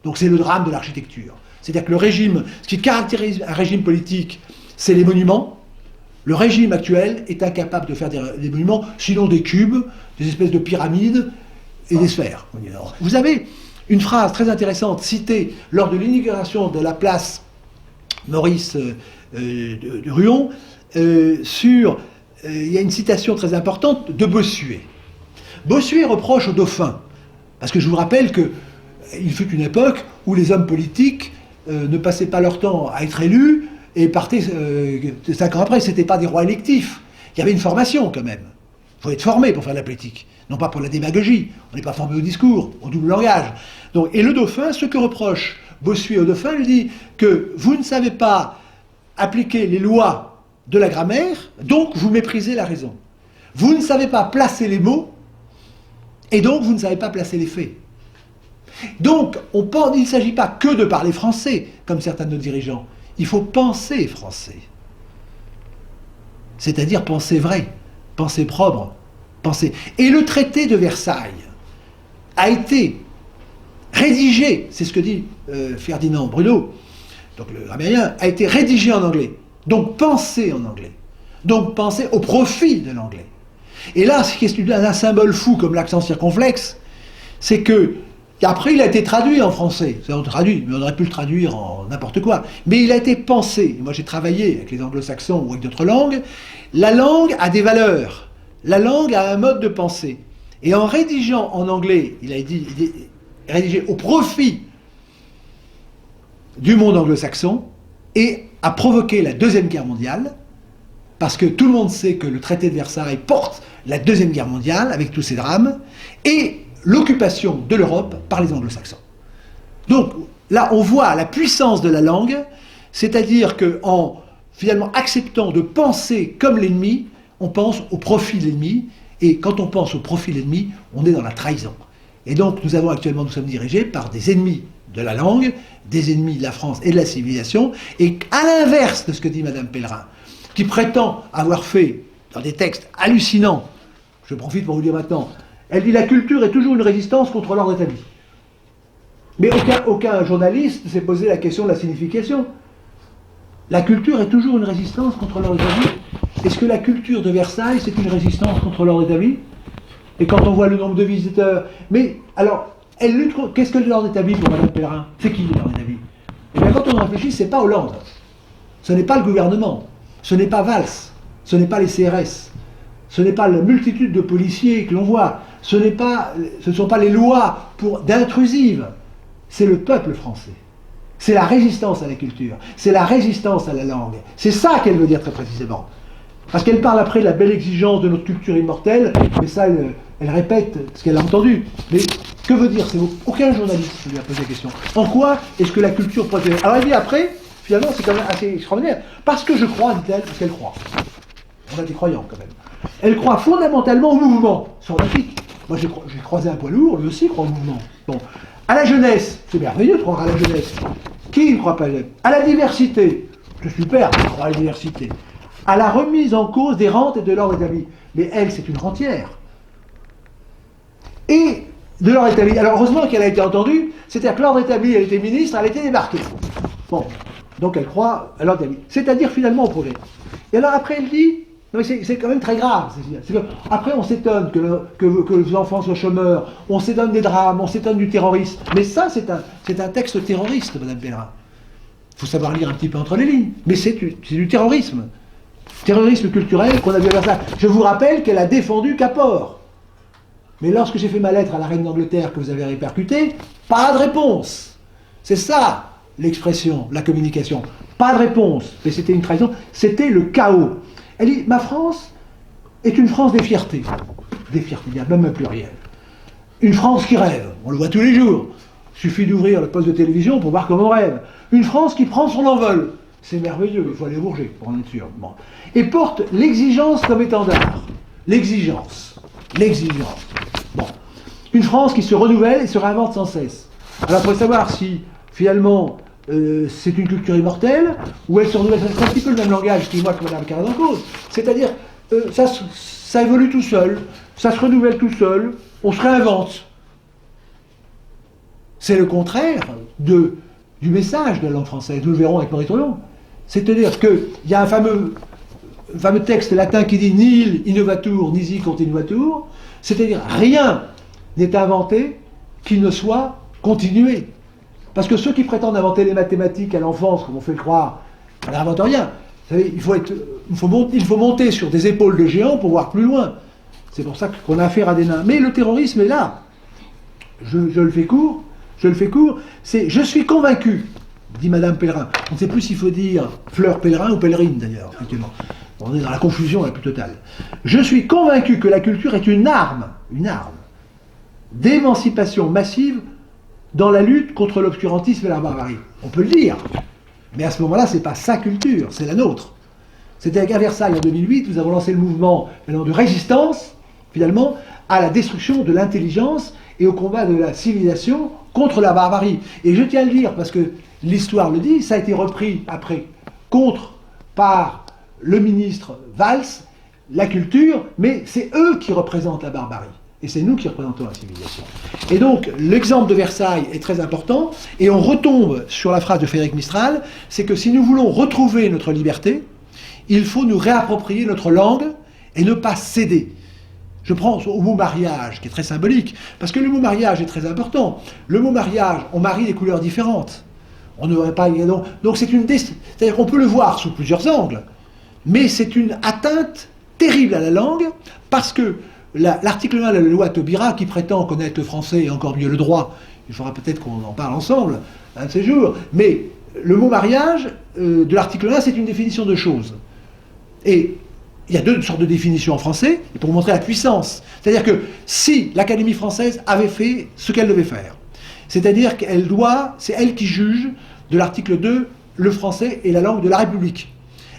Donc c'est le drame de l'architecture. C'est-à-dire que le régime, ce qui caractérise un régime politique, c'est les monuments. Le régime actuel est incapable de faire des monuments, sinon des cubes, des espèces de pyramides et des sphères. Vous avez une phrase très intéressante citée lors de l'inauguration de la place Maurice de Ruon sur... il y a une citation très importante de Bossuet. Bossuet reproche au dauphin, parce que je vous rappelle qu'il fut une époque où les hommes politiques ne passaient pas leur temps à être élus et partaient 5 ans après. Ce n'étaient pas des rois électifs. Il y avait une formation quand même. Il faut être formé pour faire de la politique, non pas pour la démagogie. On n'est pas formé au discours, au double langage. Donc, et le dauphin, ce que reproche Bossuet au dauphin, lui dit que vous ne savez pas appliquer les lois de la grammaire, donc vous méprisez la raison. Vous ne savez pas placer les mots, et donc vous ne savez pas placer les faits. Donc, il ne s'agit pas que de parler français, comme certains de nos dirigeants. Il faut penser français. C'est-à-dire penser vrai, penser propre, penser... Et le traité de Versailles a été rédigé, c'est ce que dit Ferdinand Bruno, donc le grammairien, a été rédigé en anglais. Donc pensé en anglais. Donc pensé au profit de l'anglais. Et là, ce qui est un symbole fou comme l'accent circonflexe, c'est que après il a été traduit en français. On traduit, mais on aurait pu le traduire en n'importe quoi. Mais il a été pensé. Moi j'ai travaillé avec les anglo-saxons ou avec d'autres langues. La langue a des valeurs. La langue a un mode de pensée. Et en rédigeant en anglais, il est rédigé au profit du monde anglo-saxon et a provoqué la Deuxième Guerre mondiale, parce que tout le monde sait que le traité de Versailles porte la Deuxième Guerre mondiale, avec tous ses drames, et l'occupation de l'Europe par les anglo-saxons. Donc là, on voit la puissance de la langue, c'est-à-dire qu'en finalement acceptant de penser comme l'ennemi, on pense au profit de l'ennemi, et quand on pense au profit de l'ennemi, on est dans la trahison. Et donc nous sommes dirigés par des ennemis de la langue, des ennemis de la France et de la civilisation, et à l'inverse de ce que dit Madame Pellerin, qui prétend avoir fait, dans des textes hallucinants, je profite pour vous dire maintenant, elle dit la culture est toujours une résistance contre l'ordre établi. Mais aucun journaliste ne s'est posé la question de la signification. La culture est toujours une résistance contre l'ordre établi. Est-ce que la culture de Versailles, c'est une résistance contre l'ordre établi? Et quand on voit le nombre de visiteurs... Mais alors, elle lutte contre... Qu'est-ce que l'ordre établi pour Mme Pellerin? C'est qui l'ordre établi? Et bien quand on réfléchit, c'est pas Hollande. Ce n'est pas le gouvernement. Ce n'est pas Valls. Ce n'est pas les CRS. Ce n'est pas la multitude de policiers que l'on voit. ce ne sont pas les lois d'intrusives, c'est le peuple français. C'est la résistance à la culture, c'est la résistance à la langue. C'est ça qu'elle veut dire très précisément. Parce qu'elle parle après de la belle exigence de notre culture immortelle, mais ça, elle répète ce qu'elle a entendu. Mais que veut dire? Aucun journaliste lui a posé la question. En quoi est-ce que la culture protège? Alors elle dit après, finalement, c'est quand même assez extraordinaire. Parce que je crois, dit-elle, parce qu'elle croit. On a des croyants quand même. Elle croit fondamentalement au mouvement scientifique. Moi j'ai croisé un poids lourd, lui aussi croit au mouvement. Bon. À la jeunesse, c'est merveilleux de croire à la jeunesse. Qui ne croit pas à la diversité? C'est super de croire à la diversité. À la remise en cause des rentes et de l'ordre établi. Mais elle, c'est une rentière. Et de l'ordre établi. Alors heureusement qu'elle a été entendue, c'est-à-dire que l'ordre établi, elle était ministre, elle était débarquée. Bon, donc elle croit à l'ordre établi. C'est-à-dire finalement au progrès. Et alors après elle dit, non mais c'est quand même très grave. Après on s'étonne que les enfants soient chômeurs, on s'étonne des drames, on s'étonne du terrorisme. Mais ça c'est un texte terroriste, Madame Pellerin. Il faut savoir lire un petit peu entre les lignes. Mais c'est du terrorisme. Terrorisme culturel qu'on a vu à Versailles. Je vous rappelle qu'elle a défendu Capor. Mais lorsque j'ai fait ma lettre à la reine d'Angleterre que vous avez répercutée, pas de réponse. C'est ça l'expression, la communication. Pas de réponse. Mais c'était une trahison. C'était le chaos. Elle dit, ma France est une France des fiertés. Des fiertés, il y a même un pluriel. Une France qui rêve. On le voit tous les jours. Il suffit d'ouvrir le poste de télévision pour voir comment on rêve. Une France qui prend son envol. C'est merveilleux, il faut aller au Bourget pour en être sûr. Bon. Et porte l'exigence comme étendard. L'exigence. L'exigence. Bon. Une France qui se renouvelle et se réinvente sans cesse. Alors, il faut savoir si, finalement, c'est une culture immortelle, ou elle se renouvelle. C'est un petit peu le même langage qui moi que Mme Carré en cause. C'est-à-dire, ça évolue tout seul, ça se renouvelle tout seul, on se réinvente. C'est le contraire du message de la langue française. Nous le verrons avec Maurice Troyon. C'est-à-dire qu'il y a un fameux texte latin qui dit nihil innovatur, nisi continuatur, c'est-à-dire rien n'est inventé qui ne soit continué. Parce que ceux qui prétendent inventer les mathématiques à l'enfance, comme on fait le croire, on n'invente rien. Vous savez, il faut monter sur des épaules de géants pour voir plus loin. C'est pour ça qu'on a affaire à des nains. Mais le terrorisme est là. Je le fais court. C'est « je suis convaincu », dit Madame Pellerin. On ne sait plus s'il faut dire Fleur Pellerin ou Pèlerine d'ailleurs, effectivement. On est dans la confusion la plus totale. Je suis convaincu que la culture est une arme d'émancipation massive dans la lutte contre l'obscurantisme et la barbarie. On peut le dire. Mais à ce moment-là, ce n'est pas sa culture, c'est la nôtre. C'était qu'à Versailles en 2008, nous avons lancé le mouvement de résistance, finalement, à la destruction de l'intelligence et au combat de la civilisation contre la barbarie. Et je tiens à le dire, parce que l'histoire le dit, ça a été repris après, par le ministre Valls, la culture, mais c'est eux qui représentent la barbarie. Et c'est nous qui représentons la civilisation. Et donc, l'exemple de Versailles est très important, et on retombe sur la phrase de Frédéric Mistral, c'est que si nous voulons retrouver notre liberté, il faut nous réapproprier notre langue et ne pas céder. Je prends au mot mariage, qui est très symbolique, parce que le mot mariage est très important. Le mot mariage, on marie des couleurs différentes. On ne devrait pas... Donc c'est-à-dire qu'on peut le voir sous plusieurs angles, mais c'est une atteinte terrible à la langue, parce que l'article 1 de la loi Taubira, qui prétend connaître le français et encore mieux le droit, il faudra peut-être qu'on en parle ensemble un de ces jours, mais le mot mariage de l'article 1, c'est une définition de choses. Et il y a deux sortes de définitions en français, et pour vous montrer la puissance. C'est-à-dire que si l'Académie française avait fait ce qu'elle devait faire, c'est-à-dire c'est elle qui juge de l'article 2, le français est la langue de la République.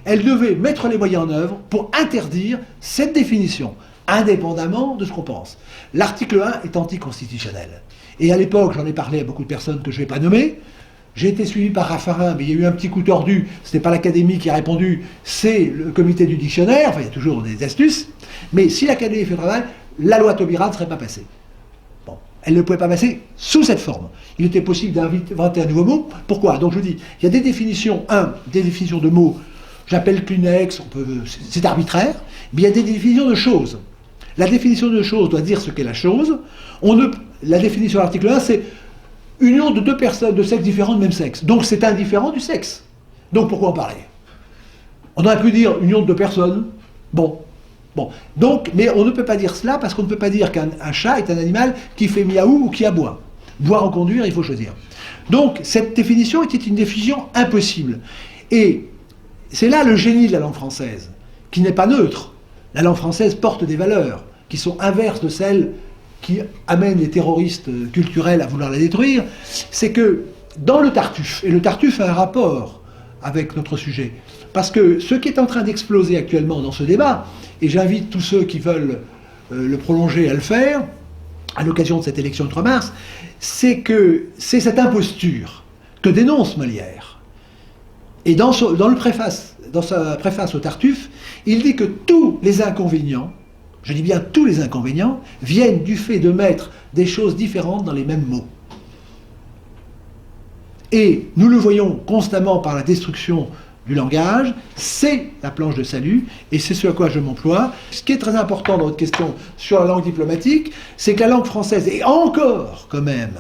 Elle devait mettre les moyens en œuvre pour interdire cette définition, indépendamment de ce qu'on pense. L'article 1 est anticonstitutionnel. Et à l'époque, j'en ai parlé à beaucoup de personnes que je ne vais pas nommer. J'ai été suivi par Raffarin, mais il y a eu un petit coup tordu. Ce n'est pas l'Académie qui a répondu, c'est le comité du dictionnaire. Enfin, il y a toujours des astuces. Mais si l'Académie fait le travail, la loi Taubira ne serait pas passée. Bon, elle ne pouvait pas passer sous cette forme. Il était possible d'inventer un nouveau mot. Pourquoi? Donc je vous dis, il y a des définitions. Des définitions de mots. J'appelle Clunex, c'est arbitraire. Mais il y a des définitions de choses. La définition de chose doit dire ce qu'est la chose. La définition de l'article 1, c'est union de deux personnes de sexe différent de même sexe. Donc c'est indifférent du sexe. Donc pourquoi en parler? On aurait pu dire union de deux personnes. Bon. Bon, donc, mais on ne peut pas dire cela parce qu'on ne peut pas dire qu'un chat est un animal qui fait miaou ou qui aboie. Boire ou conduire, il faut choisir. Donc, cette définition était une définition impossible. Et c'est là le génie de la langue française, qui n'est pas neutre. La langue française porte des valeurs qui sont inverses de celles qui amènent les terroristes culturels à vouloir la détruire. C'est que dans le Tartuffe, et le Tartuffe a un rapport avec notre sujet, parce que ce qui est en train d'exploser actuellement dans ce débat, et j'invite tous ceux qui veulent le prolonger à le faire, à l'occasion de cette élection du 3 mars, c'est que c'est cette imposture que dénonce Molière. Et dans sa préface au Tartuffe, il dit que tous les inconvénients, je dis bien tous les inconvénients, viennent du fait de mettre des choses différentes dans les mêmes mots. Et nous le voyons constamment par la destruction du langage, c'est la planche de salut, et c'est ce à quoi je m'emploie. Ce qui est très important dans votre question sur la langue diplomatique, c'est que la langue française est encore, quand même,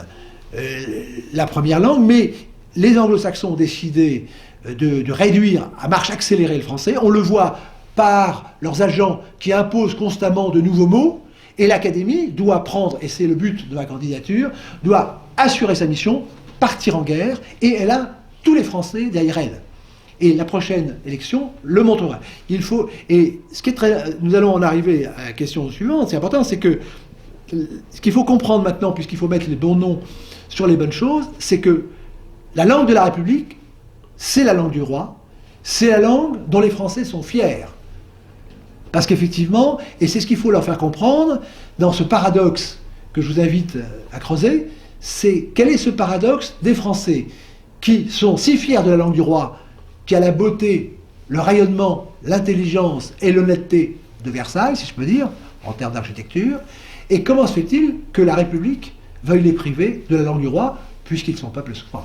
la première langue, mais les anglo-saxons ont décidé de réduire à marche accélérée le français. On le voit par leurs agents qui imposent constamment de nouveaux mots, et l'Académie doit prendre, et c'est le but de ma candidature, doit assurer sa mission, partir en guerre, et elle a tous les Français derrière elle. Et la prochaine élection le montrera. Il faut, et ce qui est très, nous allons en arriver à la question suivante, c'est important, c'est que ce qu'il faut comprendre maintenant, puisqu'il faut mettre les bons noms sur les bonnes choses, c'est que la langue de la République, c'est la langue du roi, c'est la langue dont les Français sont fiers. Parce qu'effectivement, et c'est ce qu'il faut leur faire comprendre, dans ce paradoxe que je vous invite à creuser, c'est quel est ce paradoxe des Français qui sont si fiers de la langue du roi, qui a la beauté, le rayonnement, l'intelligence et l'honnêteté de Versailles, si je peux dire, en termes d'architecture, et comment se fait-il que la République veuille les priver de la langue du roi, puisqu'ils sont peuple souverain?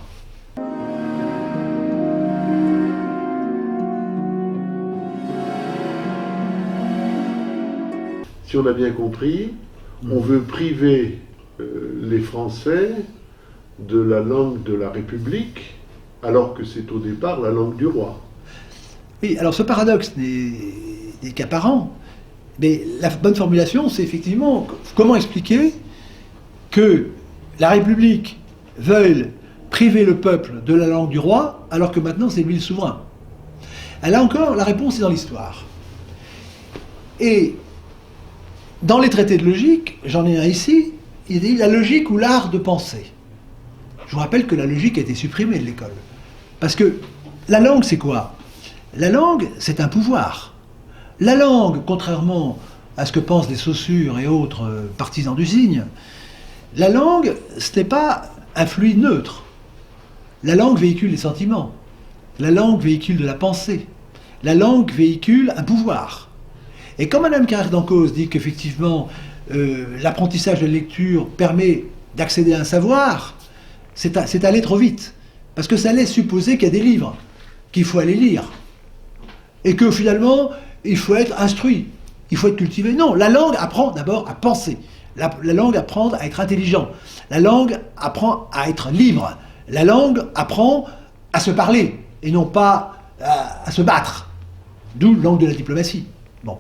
Si on a bien compris, on veut priver les Français de la langue de la République, alors que c'est au départ la langue du roi. Oui, alors ce paradoxe n'est qu'apparent, mais la bonne formulation, c'est effectivement comment expliquer que la République veuille priver le peuple de la langue du roi, alors que maintenant c'est lui le souverain. Et là encore, la réponse est dans l'histoire. Et dans les traités de logique, j'en ai un ici, il dit la logique ou l'art de penser. Je vous rappelle que la logique a été supprimée de l'école. Parce que la langue, c'est quoi? La langue, c'est un pouvoir. La langue, contrairement à ce que pensent les Saussure et autres partisans du cygne, la langue, ce n'est pas un fluide neutre. La langue véhicule les sentiments. La langue véhicule de la pensée. La langue véhicule un pouvoir. Et quand Mme Carrère d'Encausse dit qu'effectivement, l'apprentissage de la lecture permet d'accéder à un savoir, c'est aller trop vite. Parce que ça laisse supposer qu'il y a des livres, qu'il faut aller lire. Et que finalement, il faut être instruit, il faut être cultivé. Non, la langue apprend d'abord à penser. La langue apprend à être intelligent. La langue apprend à être libre. La langue apprend à se parler, et non pas à se battre. D'où le langue de la diplomatie. Bon.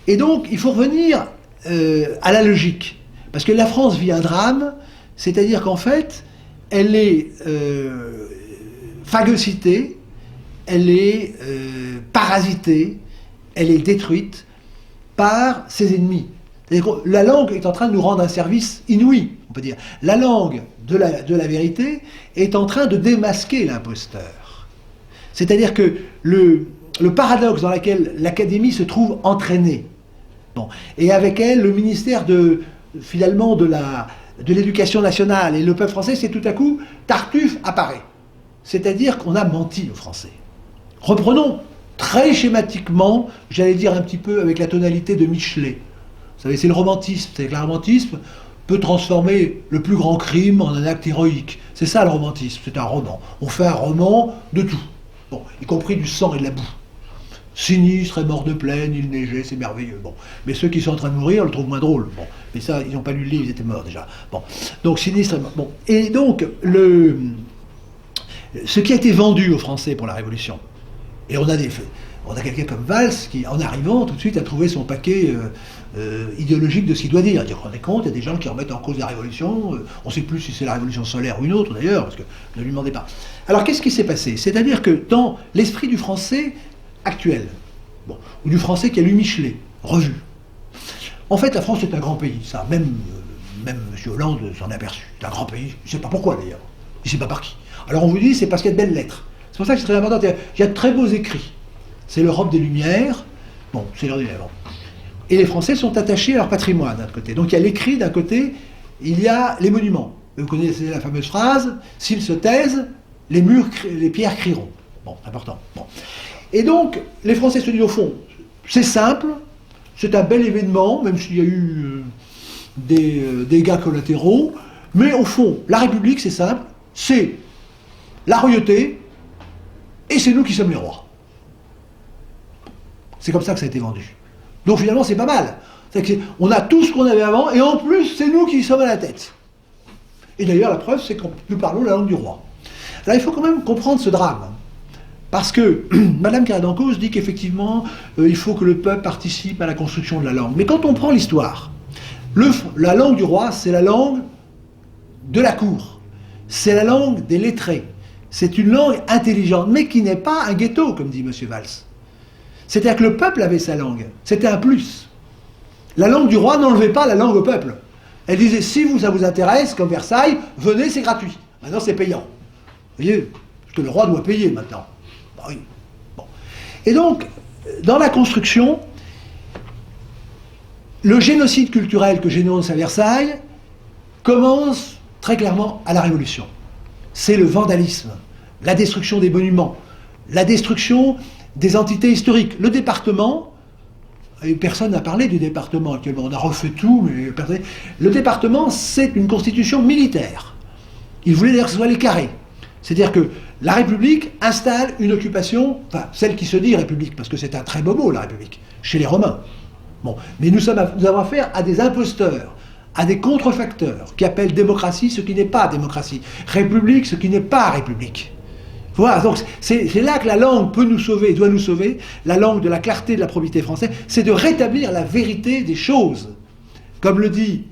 Et donc, il faut revenir à la logique. Parce que la France vit un drame, c'est-à-dire qu'en fait, elle est phagocytée, elle est parasitée, elle est détruite par ses ennemis. C'est-à-dire que la langue est en train de nous rendre un service inouï, on peut dire. La langue de la vérité est en train de démasquer l'imposteur. C'est-à-dire que le paradoxe dans lequel l'Académie se trouve entraînée, bon, et avec elle le ministère finalement de l'Éducation nationale et le peuple français, c'est tout à coup, Tartuffe apparaît. C'est-à-dire qu'on a menti aux Français. Reprenons très schématiquement, j'allais dire un petit peu avec la tonalité de Michelet. Vous savez, c'est le romantisme. C'est que le romantisme peut transformer le plus grand crime en un acte héroïque. C'est ça le romantisme, c'est un roman. On fait un roman de tout, bon, y compris du sang et de la boue. Sinistre et mort de plaine, il neigeait, c'est merveilleux. Bon. Mais ceux qui sont en train de mourir le trouvent moins drôle. Bon. Mais ça, ils n'ont pas lu le livre, ils étaient morts déjà. Bon. Donc sinistre et mort. Bon. Et donc, ce qui a été vendu aux Français pour la Révolution, et on a On a quelqu'un comme Valls qui, en arrivant, tout de suite a trouvé son paquet idéologique de ce qu'il doit dire. Vous vous rendez compte, il y a des gens qui remettent en cause la révolution, on ne sait plus si c'est la révolution solaire ou une autre d'ailleurs, parce que ne lui demandez pas. Alors qu'est-ce qui s'est passé? C'est-à-dire que dans l'esprit du français actuel, ou du français qui a lu Michelet, revu, en fait la France est un grand pays, ça, même M. Hollande s'en est aperçu, c'est un grand pays, je ne sais pas pourquoi d'ailleurs, je ne sais pas par qui. Alors on vous dit c'est parce qu'il y a de belles lettres, c'est pour ça que c'est très important, il y a de très beaux écrits, c'est l'Europe des Lumières, c'est l'heure des Lumières. Et les Français sont attachés à leur patrimoine d'un côté. Donc il y a l'écrit d'un côté, il y a les monuments. Vous connaissez la fameuse phrase, s'ils se taisent, les pierres crieront. C'est important. Et donc, les Français se disent au fond, c'est simple, c'est un bel événement, même s'il y a eu des dégâts collatéraux, mais au fond, la République, c'est simple, c'est la royauté, et c'est nous qui sommes les rois. C'est comme ça que ça a été vendu. Donc finalement, c'est pas mal. On a tout ce qu'on avait avant, et en plus, c'est nous qui sommes à la tête. Et d'ailleurs, la preuve, c'est que nous parlons la langue du roi. Alors il faut quand même comprendre ce drame. Parce que Madame Carré-Dancause dit qu'effectivement, il faut que le peuple participe à la construction de la langue. Mais quand on prend l'histoire, la langue du roi, c'est la langue de la cour. C'est la langue des lettrés. C'est une langue intelligente, mais qui n'est pas un ghetto, comme dit M. Valls. C'est-à-dire que le peuple avait sa langue. C'était un plus. La langue du roi n'enlevait pas la langue au peuple. Elle disait, si ça vous intéresse, comme Versailles, venez, c'est gratuit. Maintenant, c'est payant. Vous voyez, parce que le roi doit payer maintenant. Oui. Et donc, dans la construction, le génocide culturel que j'énonce à Versailles commence très clairement à la Révolution. C'est le vandalisme, la destruction des monuments, la destruction des entités historiques. Le département, et personne n'a parlé du département actuellement, on a refait tout, mais personne... Le département, c'est une constitution militaire. Il voulait d'ailleurs que ce soit les carrés. C'est-à-dire que la République installe une occupation, enfin celle qui se dit République, parce que c'est un très beau mot la République, chez les Romains. Mais nous avons affaire à des imposteurs, à des contrefacteurs, qui appellent démocratie ce qui n'est pas démocratie, République ce qui n'est pas République. Voilà, donc c'est là que la langue peut nous sauver, doit nous sauver, la langue de la clarté, de la probité française, c'est de rétablir la vérité des choses. Comme le dit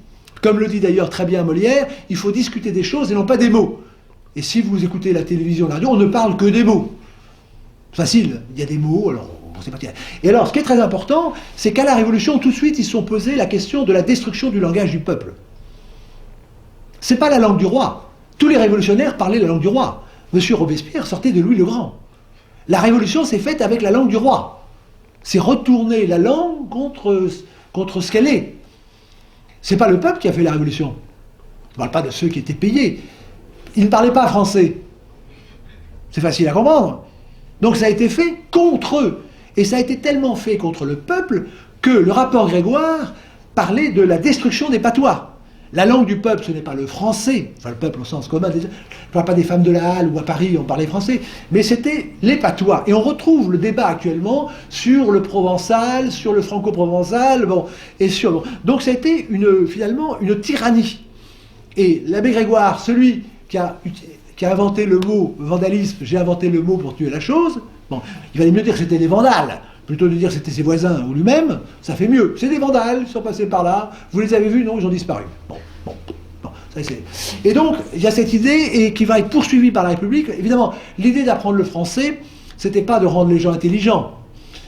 d'ailleurs très bien Molière, il faut discuter des choses et non pas des mots. Et si vous écoutez la télévision, la radio, on ne parle que des mots. Facile, il y a des mots, alors on sait pas. Et alors, ce qui est très important, c'est qu'à la Révolution, tout de suite, ils se sont posés la question de la destruction du langage du peuple. C'est pas la langue du roi. Tous les révolutionnaires parlaient la langue du roi. Monsieur Robespierre sortait de Louis le Grand. La Révolution s'est faite avec la langue du roi. C'est retourner la langue contre ce qu'elle est. C'est pas le peuple qui a fait la Révolution. Je ne parle pas de ceux qui étaient payés. Ils ne parlaient pas français. C'est facile à comprendre. Donc ça a été fait contre eux. Et ça a été tellement fait contre le peuple que le rapport Grégoire parlait de la destruction des patois. La langue du peuple, ce n'est pas le français, enfin le peuple au sens commun, je ne parle pas des femmes de la Halle ou à Paris, on parlait français, mais c'était les patois. Et on retrouve le débat actuellement sur le provençal, sur le franco-provençal, donc ça a été finalement une tyrannie. Et l'abbé Grégoire, celui qui a inventé le mot vandalisme, j'ai inventé le mot pour tuer la chose, il valait mieux dire que c'était des vandales, plutôt que de dire que c'était ses voisins ou lui-même, ça fait mieux. C'est des vandales, ils sont passés par là, vous les avez vus, non, ils ont disparu. Et donc, il y a cette idée et qui va être poursuivie par la République. Évidemment, l'idée d'apprendre le français, c'était pas de rendre les gens intelligents,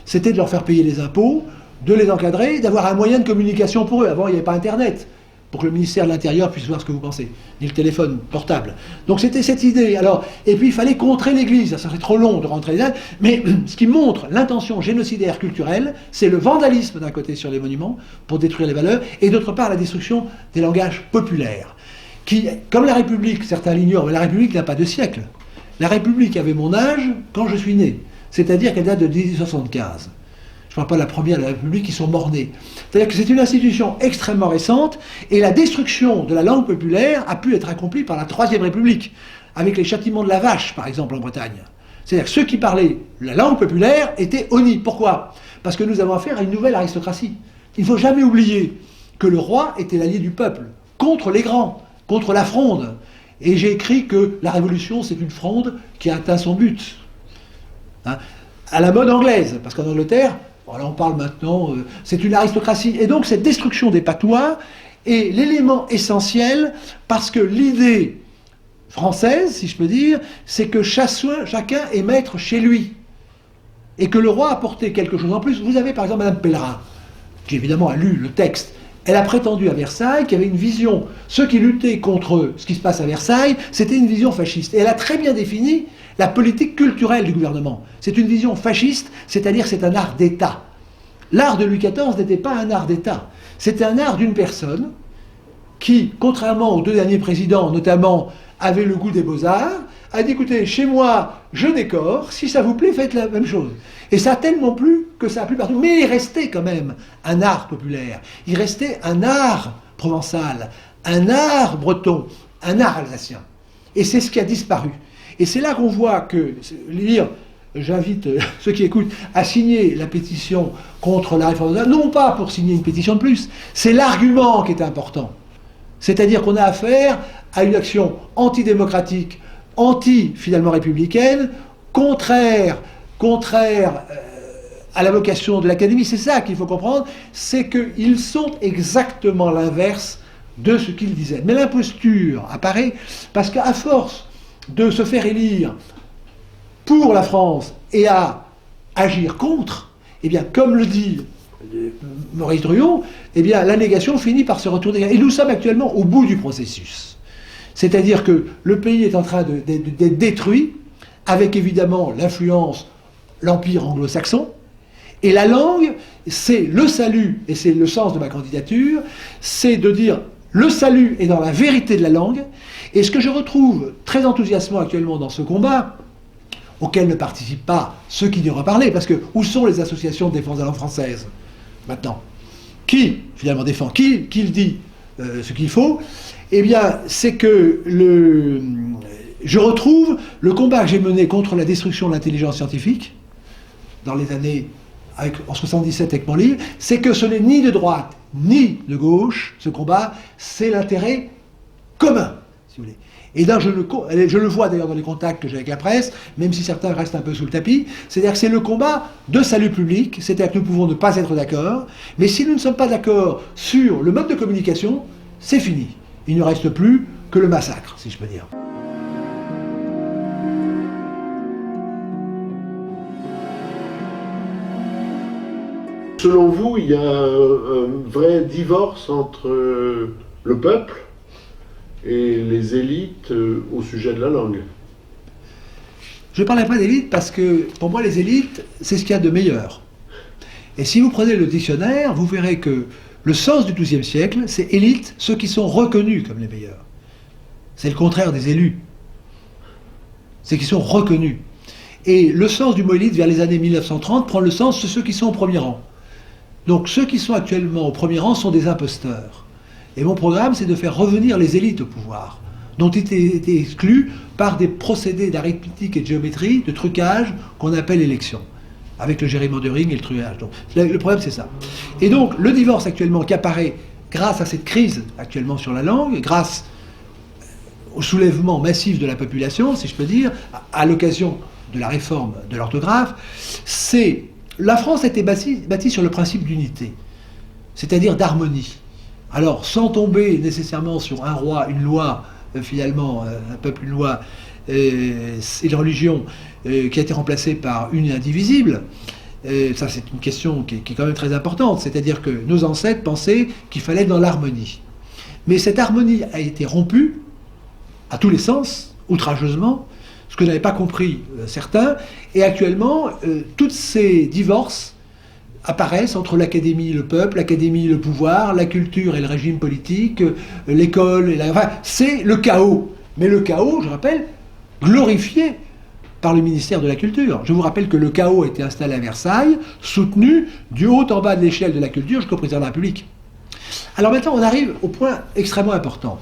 c'était de leur faire payer les impôts, de les encadrer, d'avoir un moyen de communication pour eux. Avant, il n'y avait pas Internet, pour que le ministère de l'Intérieur puisse voir ce que vous pensez, ni le téléphone portable. Donc c'était cette idée. Alors, et puis il fallait contrer l'Église, ça serait trop long de rentrer là, mais ce qui montre l'intention génocidaire culturelle, c'est le vandalisme d'un côté sur les monuments, pour détruire les valeurs, et d'autre part la destruction des langages populaires, qui, comme la République, certains l'ignorent, mais la République n'a pas de siècle. La République avait mon âge quand je suis né, c'est-à-dire qu'elle date de 1875. Je ne parle pas de la première de la République, qui sont morts-nés. C'est-à-dire que c'est une institution extrêmement récente, et la destruction de la langue populaire a pu être accomplie par la Troisième République, avec les châtiments de la vache, par exemple, en Bretagne. C'est-à-dire que ceux qui parlaient la langue populaire étaient honnis. Pourquoi? Parce que nous avons affaire à une nouvelle aristocratie. Il ne faut jamais oublier que le roi était l'allié du peuple, contre les grands, contre la fronde. Et j'ai écrit que la Révolution, c'est une fronde qui a atteint son but. à la mode anglaise, parce qu'en Angleterre, voilà, on parle maintenant, c'est une aristocratie. Et donc cette destruction des patois est l'élément essentiel, parce que l'idée française, si je peux dire, c'est que chacun est maître chez lui. Et que le roi apportait quelque chose en plus. Vous avez par exemple Madame Pellerin, qui évidemment a lu le texte. Elle a prétendu à Versailles qu'il y avait une vision. Ceux qui luttaient contre ce qui se passe à Versailles, c'était une vision fasciste. Et elle a très bien défini la politique culturelle du gouvernement. C'est une vision fasciste, c'est-à-dire c'est un art d'État. L'art de Louis XIV n'était pas un art d'État. C'était un art d'une personne qui, contrairement aux deux derniers présidents, notamment, avait le goût des beaux-arts, a dit, écoutez, chez moi, je décore, si ça vous plaît, faites la même chose. Et ça a tellement plu que ça a plu partout. Mais il restait quand même un art populaire. Il restait un art provençal, un art breton, un art alsacien. Et c'est ce qui a disparu. Et c'est là qu'on voit que, j'invite ceux qui écoutent à signer la pétition contre la réforme, non pas pour signer une pétition de plus, c'est l'argument qui est important. C'est-à-dire qu'on a affaire à une action antidémocratique, finalement républicaine, contraire à la vocation de l'Académie. C'est ça qu'il faut comprendre, c'est qu'ils sont exactement l'inverse de ce qu'ils disaient. Mais l'imposture apparaît parce qu'à force de se faire élire pour la France et à agir contre, eh bien, comme le dit Maurice Druon, eh bien, la négation finit par se retourner. Et nous sommes actuellement au bout du processus. C'est-à-dire que le pays est en train d'être détruit, avec évidemment l'influence, l'empire anglo-saxon, et la langue, c'est le salut, et c'est le sens de ma candidature, c'est de dire le salut est dans la vérité de la langue, et ce que je retrouve très enthousiasmant actuellement dans ce combat, auquel ne participent pas ceux qui n'y ont pas parlé, parce que où sont les associations de défense de la langue française maintenant? Qui finalement défend? Qui dit ce qu'il faut? Eh bien, c'est que je retrouve le combat que j'ai mené contre la destruction de l'intelligence scientifique, dans les années, en 77 avec mon livre, c'est que ce n'est ni de droite, ni de gauche, ce combat, c'est l'intérêt commun, si vous voulez. Et là, je le vois d'ailleurs dans les contacts que j'ai avec la presse, même si certains restent un peu sous le tapis, c'est-à-dire que c'est le combat de salut public, c'est-à-dire que nous pouvons ne pas être d'accord, mais si nous ne sommes pas d'accord sur le mode de communication, c'est fini. Il ne reste plus que le massacre, si je peux dire. Selon vous, il y a un vrai divorce entre le peuple et les élites au sujet de la langue? Je ne parlerai pas d'élite parce que, pour moi, les élites, c'est ce qu'il y a de meilleur. Et si vous prenez le dictionnaire, vous verrez que le sens du XIIe siècle, c'est élite, ceux qui sont reconnus comme les meilleurs. C'est le contraire des élus. C'est qu'ils sont reconnus. Et le sens du mot élite, vers les années 1930, prend le sens de ceux qui sont au premier rang. Donc ceux qui sont actuellement au premier rang sont des imposteurs. Et mon programme, c'est de faire revenir les élites au pouvoir, dont ils étaient exclus par des procédés d'arithmétique et de géométrie, de trucage, qu'on appelle élection, avec le gerrymandering et le trucage. Donc, le problème, c'est ça. Et donc, le divorce actuellement qui apparaît grâce à cette crise actuellement sur la langue, grâce au soulèvement massif de la population, si je peux dire, à l'occasion de la réforme de l'orthographe, c'est... La France a été bâtie sur le principe d'unité, c'est-à-dire d'harmonie. Alors, sans tomber nécessairement sur un roi, une loi, finalement, un peuple, une loi, et une religion qui a été remplacée par une indivisible, ça c'est une question qui est quand même très importante, c'est-à-dire que nos ancêtres pensaient qu'il fallait être dans l'harmonie. Mais cette harmonie a été rompue, à tous les sens, outrageusement, ce que n'avaient pas compris certains, et actuellement, tous ces divorces apparaissent entre l'académie et le peuple, l'académie et le pouvoir, la culture et le régime politique, l'école et la... Enfin, c'est le chaos. Mais le chaos, je rappelle, glorifié par le ministère de la Culture. Je vous rappelle que le chaos a été installé à Versailles, soutenu du haut en bas de l'échelle de la culture jusqu'au président de la République. Alors maintenant, on arrive au point extrêmement important.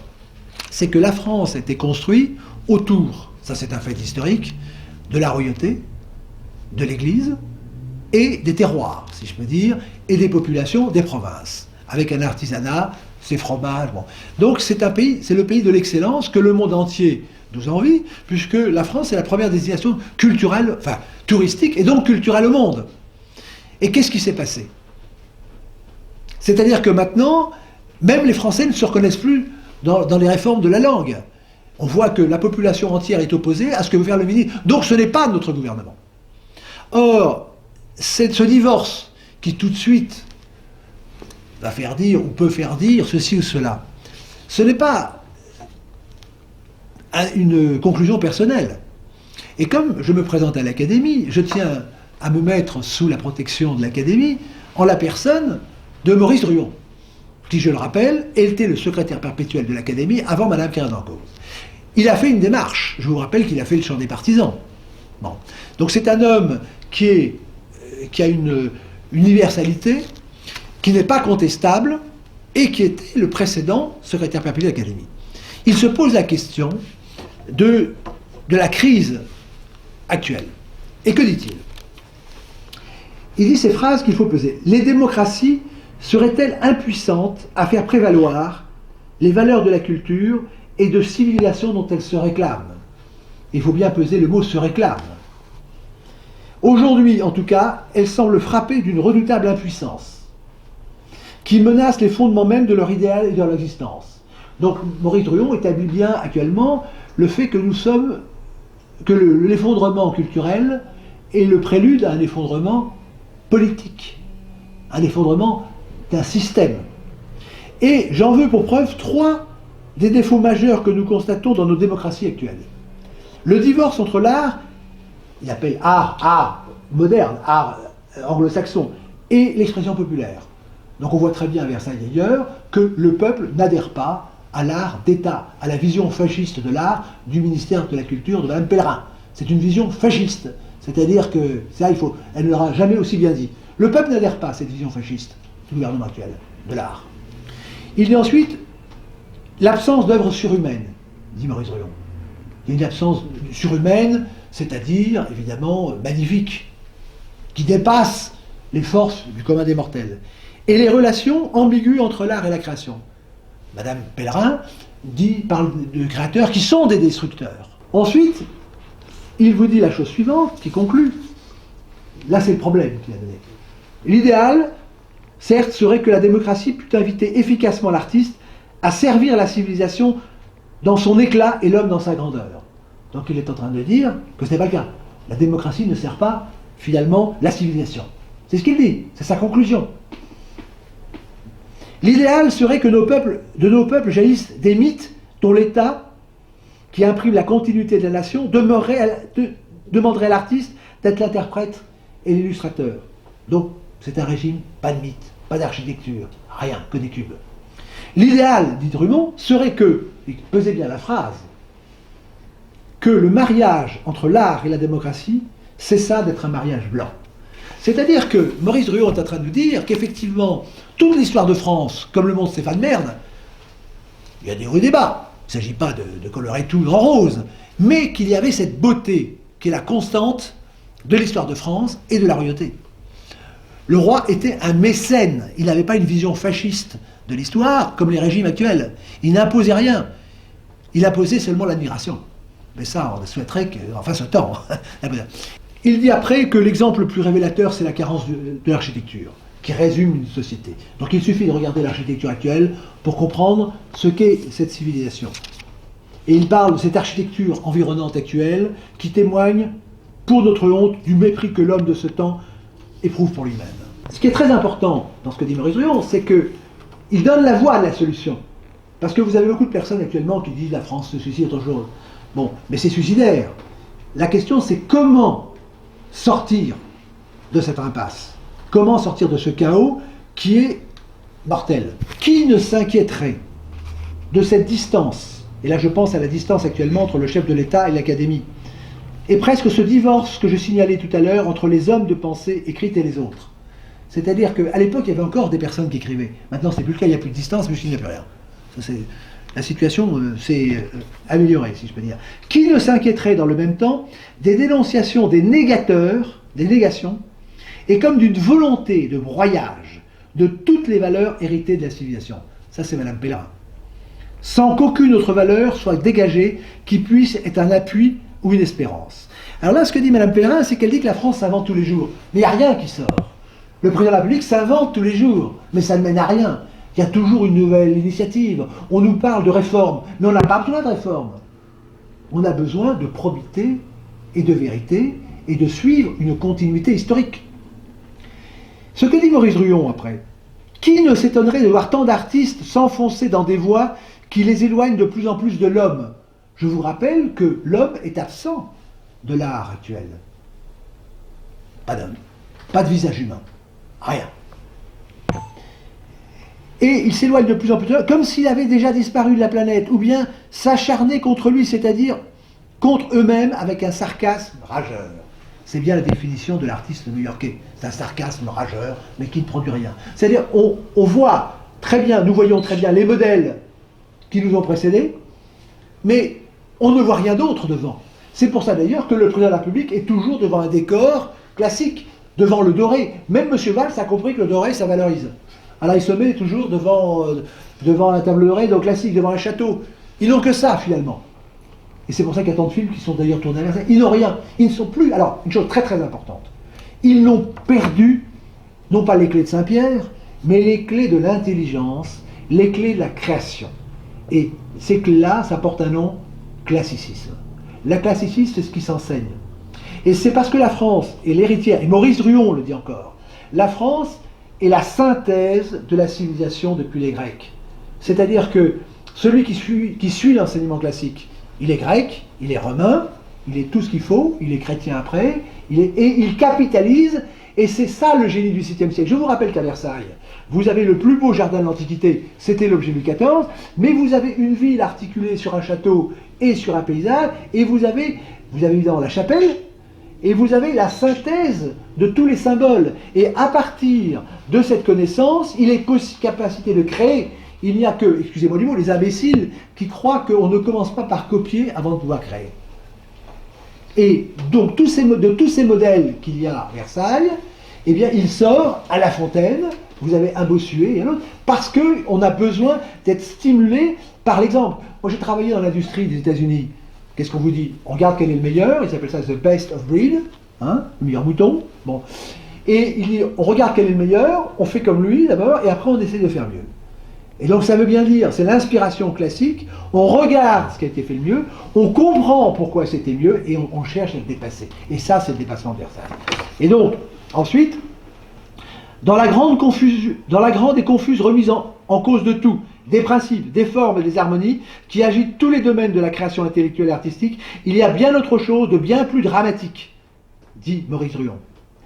C'est que la France a été construite autour, ça c'est un fait historique, de la royauté, de l'Église, et des terroirs, si je peux dire, et des populations des provinces, avec un artisanat ses fromages. Bon. Donc c'est le pays de l'excellence que le monde entier nous envie, puisque la France est la première destination culturelle, enfin touristique, et donc culturelle au monde. Et qu'est-ce qui s'est passé? C'est-à-dire que maintenant, même les Français ne se reconnaissent plus dans les réformes de la langue. On voit que la population entière est opposée à ce que veut faire le ministre. Donc ce n'est pas notre gouvernement. Or, c'est ce divorce qui tout de suite va faire dire, ou peut faire dire, ceci ou cela. Ce n'est pas une conclusion personnelle. Et comme je me présente à l'Académie, je tiens à me mettre sous la protection de l'Académie en la personne de Maurice Druon, qui, je le rappelle, était le secrétaire perpétuel de l'Académie avant Madame Kernanko. Il a fait une démarche. Je vous rappelle qu'il a fait le chant des partisans. Bon. Donc c'est un homme qui a une universalité, qui n'est pas contestable, et qui était le précédent secrétaire perpétuel de l'Académie. Il se pose la question de la crise actuelle. Et que dit-il? Il dit ces phrases qu'il faut peser. Les démocraties seraient-elles impuissantes à faire prévaloir les valeurs de la culture et de civilisation dont elles se réclament? Il faut bien peser le mot « se réclame ». Aujourd'hui, en tout cas, elles semblent frappées d'une redoutable impuissance qui menace les fondements même de leur idéal et de leur existence. Donc Maurice Druon établit bien actuellement le fait que l'effondrement culturel est le prélude à un effondrement politique, un effondrement d'un système. Et j'en veux pour preuve 3 des défauts majeurs que nous constatons dans nos démocraties actuelles. Le divorce entre l'art, il appelle art moderne, art anglo-saxon, et l'expression populaire. Donc on voit très bien à Versailles d'ailleurs que le peuple n'adhère pas à l'art d'État, à la vision fasciste de l'art du ministère de la Culture de Mme Pellerin. C'est une vision fasciste, c'est-à-dire que ça, elle ne l'aura jamais aussi bien dit. Le peuple n'adhère pas à cette vision fasciste du gouvernement actuel de l'art. Il y a ensuite l'absence d'œuvres surhumaines, dit Maurice Druon. Il y a une absence surhumaine, c'est-à-dire, évidemment, magnifique, qui dépasse les forces du commun des mortels. Et les relations ambiguës entre l'art et la création. Madame Pellerin parle de créateurs qui sont des destructeurs. Ensuite, il vous dit la chose suivante, qui conclut. Là, c'est le problème qu'il a donné. L'idéal, certes, serait que la démocratie pût inviter efficacement l'artiste à servir la civilisation dans son éclat et l'homme dans sa grandeur. Donc il est en train de dire que ce n'est pas le cas. La démocratie ne sert pas, finalement, la civilisation. C'est ce qu'il dit, c'est sa conclusion. L'idéal serait que de nos peuples jaillissent des mythes dont l'État, qui imprime la continuité de la nation, demanderait à l'artiste d'être l'interprète et l'illustrateur. Donc, c'est un régime, pas de mythe, pas d'architecture, rien, que des cubes. L'idéal, dit Druon, serait que, et pesez bien la phrase, que le mariage entre l'art et la démocratie cessa d'être un mariage blanc. C'est-à-dire que Maurice Druon est en train de nous dire qu'effectivement, toute l'histoire de France, comme le montre Stéphane Merne, il y a des hauts et des bas. Il ne s'agit pas de colorer tout en rose, mais qu'il y avait cette beauté qui est la constante de l'histoire de France et de la royauté. Le roi était un mécène, il n'avait pas une vision fasciste de l'histoire comme les régimes actuels. Il n'imposait rien, il imposait seulement l'admiration. Mais ça, on souhaiterait qu'en fasse autant. Il dit après que l'exemple le plus révélateur, c'est la carence de l'architecture, qui résume une société. Donc il suffit de regarder l'architecture actuelle pour comprendre ce qu'est cette civilisation. Et il parle de cette architecture environnante actuelle qui témoigne, pour notre honte, du mépris que l'homme de ce temps éprouve pour lui-même. Ce qui est très important dans ce que dit Maurice Druon, c'est qu'il donne la voie à la solution. Parce que vous avez beaucoup de personnes actuellement qui disent la France se suicide, autre chose. Bon, mais c'est suicidaire. La question, c'est comment sortir de cette impasse? Comment sortir de ce chaos qui est mortel? Qui ne s'inquiéterait de cette distance? Et là, je pense à la distance actuellement entre le chef de l'État et l'Académie. Et presque ce divorce que je signalais tout à l'heure entre les hommes de pensée écrite et les autres. C'est-à-dire qu'à l'époque, il y avait encore des personnes qui écrivaient. Maintenant, c'est plus le cas, il n'y a plus de distance, mais il n'y a plus rien. La situation s'est améliorée, si je peux dire. Qui ne s'inquiéterait dans le même temps des dénonciations des négateurs, des négations, et comme d'une volonté de broyage de toutes les valeurs héritées de la civilisation. Ça, c'est Madame Pellerin. Sans qu'aucune autre valeur soit dégagée qui puisse être un appui ou une espérance. Alors là, ce que dit Madame Pellerin, c'est qu'elle dit que la France s'invente tous les jours. Mais il n'y a rien qui sort. Le président de la République s'invente tous les jours, mais ça ne mène à rien. Il y a toujours une nouvelle initiative. On nous parle de réforme, mais on n'a pas besoin de réforme. On a besoin de probité et de vérité et de suivre une continuité historique. Ce que dit Maurice Druon après, qui ne s'étonnerait de voir tant d'artistes s'enfoncer dans des voies qui les éloignent de plus en plus de l'homme? Je vous rappelle que l'homme est absent de l'art actuel. Pas d'homme, pas de visage humain, rien. Et il s'éloigne de plus en plus de l'homme, comme s'il avait déjà disparu de la planète, ou bien s'acharner contre lui, c'est-à-dire contre eux-mêmes avec un sarcasme rageur. C'est bien la définition de l'artiste new-yorkais. C'est un sarcasme rageur, mais qui ne produit rien. C'est-à-dire, on voit très bien, nous voyons très bien les modèles qui nous ont précédés, mais on ne voit rien d'autre devant. C'est pour ça d'ailleurs que le président de la République est toujours devant un décor classique, devant le doré. Même M. Valls a compris que le doré, ça valorise. Alors il se met toujours devant un tableau doré, donc classique, devant un château. Ils n'ont que ça finalement. Et c'est pour ça qu'il y a tant de films qui sont d'ailleurs tournés à Versailles. Ils n'ont rien. Ils ne sont plus. Alors, une chose très très importante. Ils n'ont perdu, non pas les clés de Saint-Pierre, mais les clés de l'intelligence, les clés de la création. Et ces clés-là, ça porte un nom, classicisme. La classicisme, c'est ce qui s'enseigne. Et c'est parce que la France est l'héritière, et Maurice Druon le dit encore, la France est la synthèse de la civilisation depuis les Grecs. C'est-à-dire que celui qui suit l'enseignement classique, il est grec, il est romain, il est tout ce qu'il faut, il est chrétien après, et il capitalise, et c'est ça le génie du 6e siècle. Je vous rappelle qu'à Versailles, vous avez le plus beau jardin de l'Antiquité, c'était l'objet Louis XIV, mais vous avez une ville articulée sur un château et sur un paysage, et vous avez évidemment la chapelle, et vous avez la synthèse de tous les symboles. Et à partir de cette connaissance, il est aussi capacité de créer. Il n'y a que, excusez-moi du mot, les imbéciles qui croient qu'on ne commence pas par copier avant de pouvoir créer. Et donc, de tous ces modèles qu'il y a à Versailles, eh bien, il sort à La Fontaine, vous avez un Bossuet et un autre, parce qu'on a besoin d'être stimulé par l'exemple. Moi, j'ai travaillé dans l'industrie des États-Unis. Qu'est-ce qu'on vous dit? On regarde quel est le meilleur, ils appellent ça the best of breed, hein, le meilleur mouton. Bon. Et on regarde quel est le meilleur, on fait comme lui d'abord, et après on essaie de faire mieux. Et donc ça veut bien dire, c'est l'inspiration classique, on regarde ce qui a été fait le mieux, on comprend pourquoi c'était mieux, et on cherche à le dépasser. Et ça, c'est le dépassement de Versailles. Et donc, ensuite, dans la grande et confuse remise en cause de tout, des principes, des formes et des harmonies qui agitent tous les domaines de la création intellectuelle et artistique, il y a bien autre chose de bien plus dramatique, dit Maurice Druon.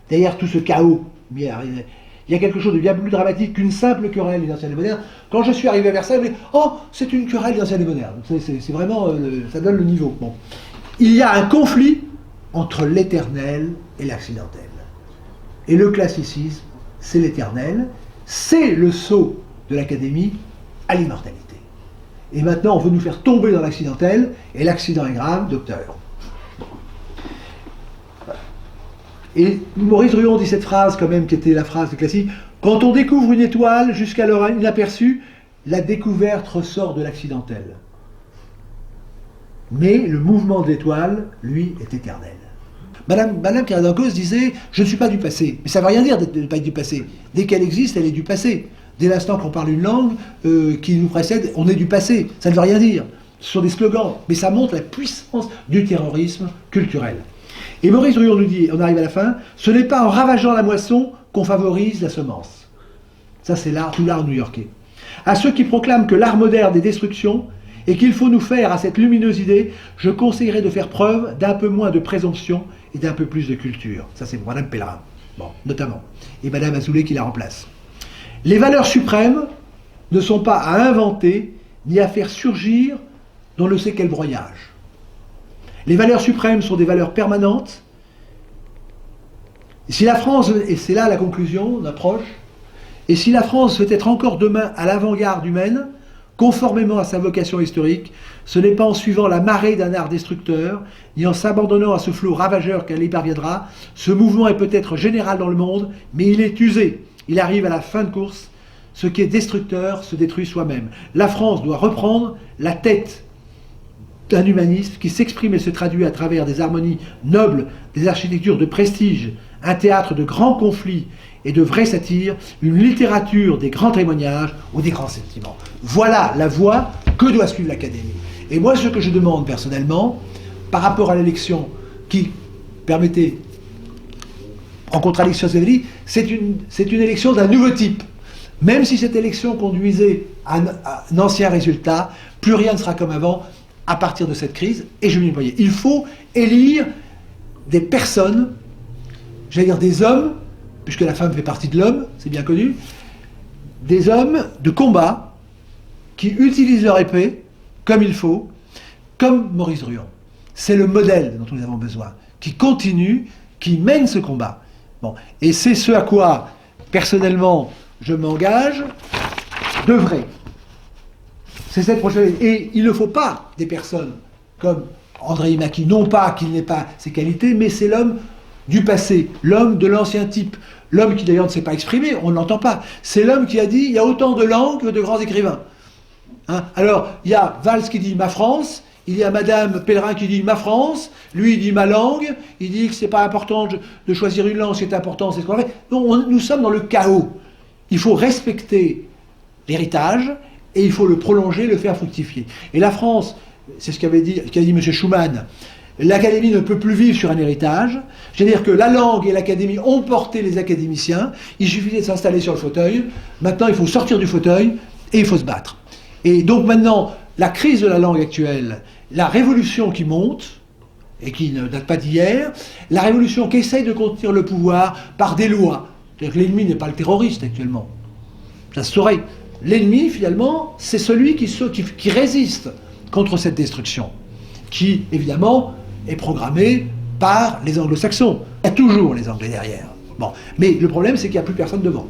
Derrière tout ce chaos, il y a quelque chose de bien plus dramatique qu'une simple querelle des anciens et des modernes. Quand je suis arrivé à Versailles, je me dis « Oh, c'est une querelle des anciens et des modernes ». C'est vraiment, ça donne le niveau. Bon. Il y a un conflit entre l'éternel et l'accidentel. Et le classicisme, c'est l'éternel, c'est le saut de l'Académie à l'immortalité. Et maintenant, on veut nous faire tomber dans l'accidentel, et l'accident est grave, docteur. Et Maurice Druon dit cette phrase, quand même, qui était la phrase classique, « Quand on découvre une étoile, jusqu'alors inaperçue, la découverte ressort de l'accidentel. Mais le mouvement de l'étoile, lui, est éternel. » Madame Caradan-Cos disait « Je ne suis pas du passé ». Mais ça ne veut rien dire de ne pas être du passé. Dès qu'elle existe, elle est du passé. Dès l'instant qu'on parle une langue qui nous précède, on est du passé. Ça ne veut rien dire. Ce sont des slogans. Mais ça montre la puissance du terrorisme culturel. Et Maurice Druon nous dit, on arrive à la fin, ce n'est pas en ravageant la moisson qu'on favorise la semence. Ça, c'est tout l'art new-yorkais. À ceux qui proclament que l'art moderne est destruction et qu'il faut nous faire à cette lumineuse idée, je conseillerais de faire preuve d'un peu moins de présomption et d'un peu plus de culture. Ça, c'est pour Madame Pellerin, bon, notamment. Et Madame Azoulay qui la remplace. Les valeurs suprêmes ne sont pas à inventer ni à faire surgir dans ne sait quel broyage. Les valeurs suprêmes sont des valeurs permanentes. Si la France, et c'est là la conclusion, on approche, et si la France veut être encore demain à l'avant-garde humaine, conformément à sa vocation historique, ce n'est pas en suivant la marée d'un art destructeur, ni en s'abandonnant à ce flot ravageur qu'elle y parviendra. Ce mouvement est peut-être général dans le monde, mais il est usé. Il arrive à la fin de course. ce qui est destructeur se détruit soi-même. La France doit reprendre la tête d'un humanisme qui s'exprime et se traduit à travers des harmonies nobles, des architectures de prestige, un théâtre de grands conflits et de vraies satires, une littérature des grands témoignages ou des grands sentiments. Voilà la voie que doit suivre l'Académie. Et moi, ce que je demande personnellement, par rapport à l'élection qui, permettez, en contradiction avec ce que vous avez dit, c'est une élection d'un nouveau type. Même si cette élection conduisait à un ancien résultat, plus rien ne sera comme avant à partir de cette crise, et je vais y voyais. Il faut élire des personnes, j'allais dire des hommes, puisque la femme fait partie de l'homme, c'est bien connu, des hommes de combat qui utilisent leur épée comme il faut, comme Maurice Druon. C'est le modèle dont nous avons besoin, qui continue, qui mène ce combat. Bon. Et c'est ce à quoi, personnellement, je m'engage d'œuvrer. C'est cette prochaine. Et il ne faut pas des personnes comme André Imaki, non pas qu'il n'ait pas ses qualités, mais c'est l'homme du passé, l'homme de l'ancien type, l'homme qui d'ailleurs ne s'est pas exprimé, on ne l'entend pas. C'est l'homme qui a dit il y a autant de langues que de grands écrivains. Hein? Alors, il y a Valls qui dit ma France, il y a Madame Pellerin qui dit ma France, lui il dit ma langue, il dit que c'est pas important de choisir une langue, c'est important, c'est ce qu'on fait. Nous sommes dans le chaos. Il faut respecter l'héritage et il faut le prolonger, le faire fructifier. Et la France, c'est ce qu'a dit M. Schuman, l'Académie ne peut plus vivre sur un héritage. C'est-à-dire que la langue et l'Académie ont porté les académiciens, il suffisait de s'installer sur le fauteuil, maintenant il faut sortir du fauteuil et il faut se battre. Et donc maintenant, la crise de la langue actuelle, la révolution qui monte, et qui ne date pas d'hier, la révolution qui essaye de contenir le pouvoir par des lois. C'est-à-dire que l'ennemi n'est pas le terroriste actuellement. Ça se saurait. L'ennemi, finalement, c'est celui qui résiste contre cette destruction, qui, évidemment, est programmé par les anglo-saxons. Il y a toujours les Anglais derrière. Bon. Mais le problème, c'est qu'il n'y a plus personne devant.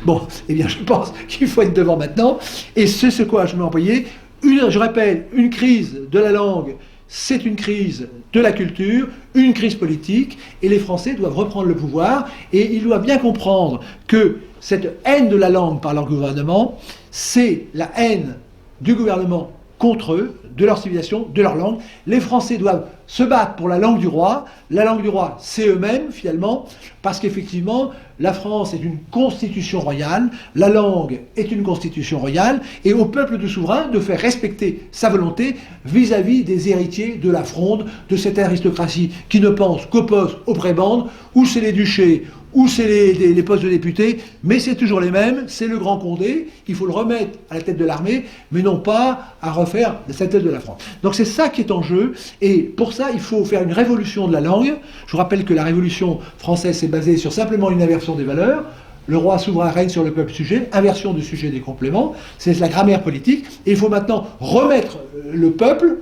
Bon, eh bien, je pense qu'il faut être devant maintenant. Et c'est ce quoi je m'ai employé. Je répète, une crise de la langue, c'est une crise de la culture, une crise politique, et les Français doivent reprendre le pouvoir, et ils doivent bien comprendre que cette haine de la langue par leur gouvernement, c'est la haine du gouvernement contre eux, de leur civilisation, de leur langue. Les Français doivent se battre pour la langue du roi. La langue du roi, c'est eux-mêmes, finalement, parce qu'effectivement, la France est une constitution royale, la langue est une constitution royale, et au peuple du souverain de faire respecter sa volonté vis-à-vis des héritiers de la fronde, de cette aristocratie qui ne pense qu'au poste, aux prébendes, ou c'est les duchés, ou c'est les postes de députés, mais c'est toujours les mêmes, c'est le Grand Condé, il faut le remettre à la tête de l'armée, mais non pas à refaire cette tête de la France. Donc c'est ça qui est en jeu, et pour ça il faut faire une révolution de la langue. Je vous rappelle que la révolution française s'est basée sur simplement une inversion des valeurs. Le roi souverain règne sur le peuple sujet, inversion du sujet des compléments, c'est la grammaire politique, et il faut maintenant remettre le peuple,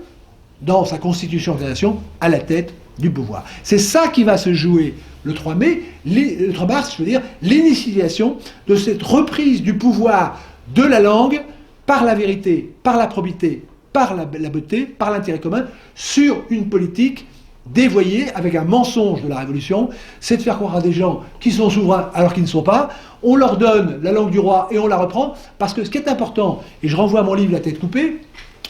dans sa constitution d'organisation, à la tête du pouvoir. C'est ça qui va se jouer le 3 mai, le 3 mars, je veux dire, l'initiation de cette reprise du pouvoir de la langue par la vérité, par la probité, par la beauté, par l'intérêt commun, sur une politique dévoyée avec un mensonge de la Révolution, c'est de faire croire à des gens qui sont souverains alors qu'ils ne sont pas. On leur donne la langue du roi et on la reprend, parce que ce qui est important, et je renvoie à mon livre La tête coupée,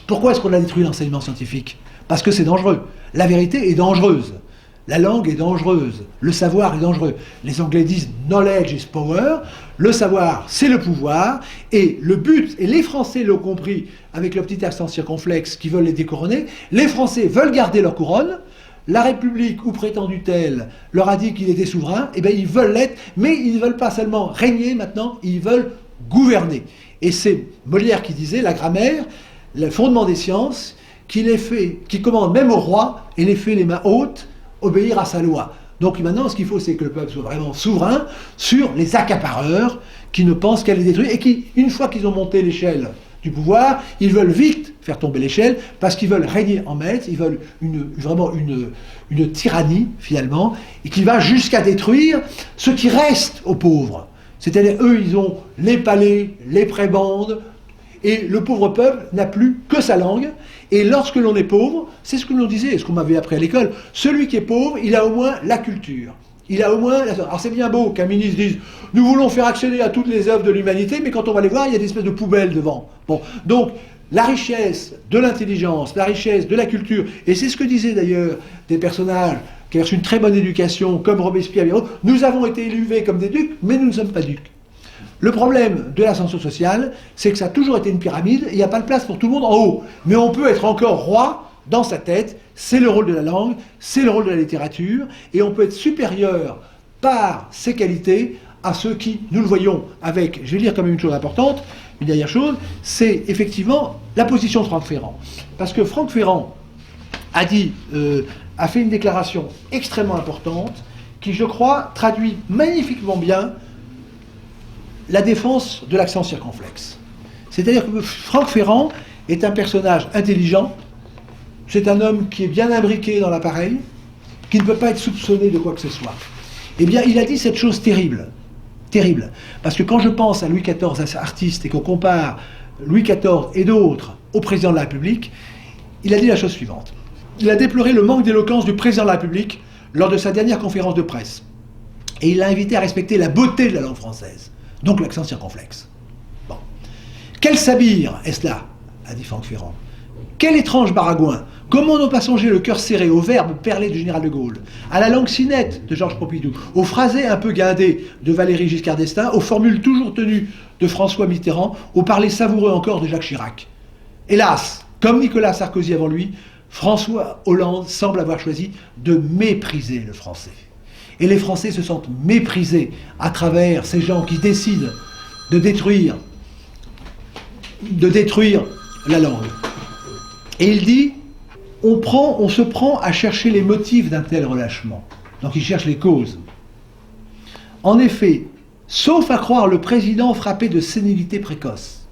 pourquoi est-ce qu'on a détruit l'enseignement scientifique? Parce que c'est dangereux. La vérité est dangereuse. La langue est dangereuse, le savoir est dangereux. Les Anglais disent « knowledge is power », le savoir c'est le pouvoir, et le but, et les Français l'ont compris avec leur petit accent circonflexe qui veulent les découronner, les Français veulent garder leur couronne, la République, ou prétendue-t-elle, leur a dit qu'il était souverain, et bien ils veulent l'être, mais ils ne veulent pas seulement régner maintenant, ils veulent gouverner. Et c'est Molière qui disait, la grammaire, le fondement des sciences, qui commande même au roi, et les fait les mains hautes, obéir à sa loi. Donc maintenant, ce qu'il faut, c'est que le peuple soit vraiment souverain sur les accapareurs qui ne pensent qu'à les détruire et qui, une fois qu'ils ont monté l'échelle du pouvoir, ils veulent vite faire tomber l'échelle parce qu'ils veulent régner en maître, ils veulent vraiment une tyrannie, finalement, et qui va jusqu'à détruire ce qui reste aux pauvres. C'est-à-dire, eux, ils ont les palais, les prébendes, et le pauvre peuple n'a plus que sa langue. Et lorsque l'on est pauvre, c'est ce que l'on disait, ce qu'on m'avait appris à l'école, celui qui est pauvre, il a au moins la culture. Il a au moins... Alors c'est bien beau qu'un ministre dise « Nous voulons faire accéder à toutes les œuvres de l'humanité », mais quand on va les voir, il y a des espèces de poubelles devant. Bon, donc, la richesse de l'intelligence, la richesse de la culture, et c'est ce que disaient d'ailleurs des personnages qui ont reçu une très bonne éducation, comme Robespierre, nous avons été élevés comme des ducs, mais nous ne sommes pas ducs. Le problème de l'ascension sociale, c'est que ça a toujours été une pyramide, et il n'y a pas de place pour tout le monde en haut. Mais on peut être encore roi dans sa tête, c'est le rôle de la langue, c'est le rôle de la littérature, et on peut être supérieur par ses qualités à ceux qui, nous le voyons avec, je vais dire quand même une chose importante, une dernière chose, c'est effectivement la position de Franck Ferrand. Parce que Franck Ferrand a dit, a fait une déclaration extrêmement importante, qui je crois traduit magnifiquement bien la défense de l'accent circonflexe. C'est-à-dire que Franck Ferrand est un personnage intelligent, c'est un homme qui est bien imbriqué dans l'appareil, qui ne peut pas être soupçonné de quoi que ce soit. Eh bien, il a dit cette chose terrible, terrible, parce que quand je pense à Louis XIV, artiste, et qu'on compare Louis XIV et d'autres au président de la République, il a dit la chose suivante. Il a déploré le manque d'éloquence du président de la République lors de sa dernière conférence de presse. Et il l'a invité à respecter la beauté de la langue française, donc l'accent circonflexe. Bon. Quel sabir est-ce là, a dit Franck Ferrand. Quel étrange baragouin. Comment n'ont pas songé le cœur serré au verbe perlé du général de Gaulle, à la langue si nette de Georges Pompidou, aux phrasés un peu guindés de Valéry Giscard d'Estaing, aux formules toujours tenues de François Mitterrand, au parler savoureux encore de Jacques Chirac. Hélas, comme Nicolas Sarkozy avant lui, François Hollande semble avoir choisi de mépriser le français. Et les Français se sentent méprisés à travers ces gens qui décident de détruire la langue. Et il dit, on se prend à chercher les motifs d'un tel relâchement. Donc il cherche les causes. En effet, sauf à croire le président frappé de sénilité précoce,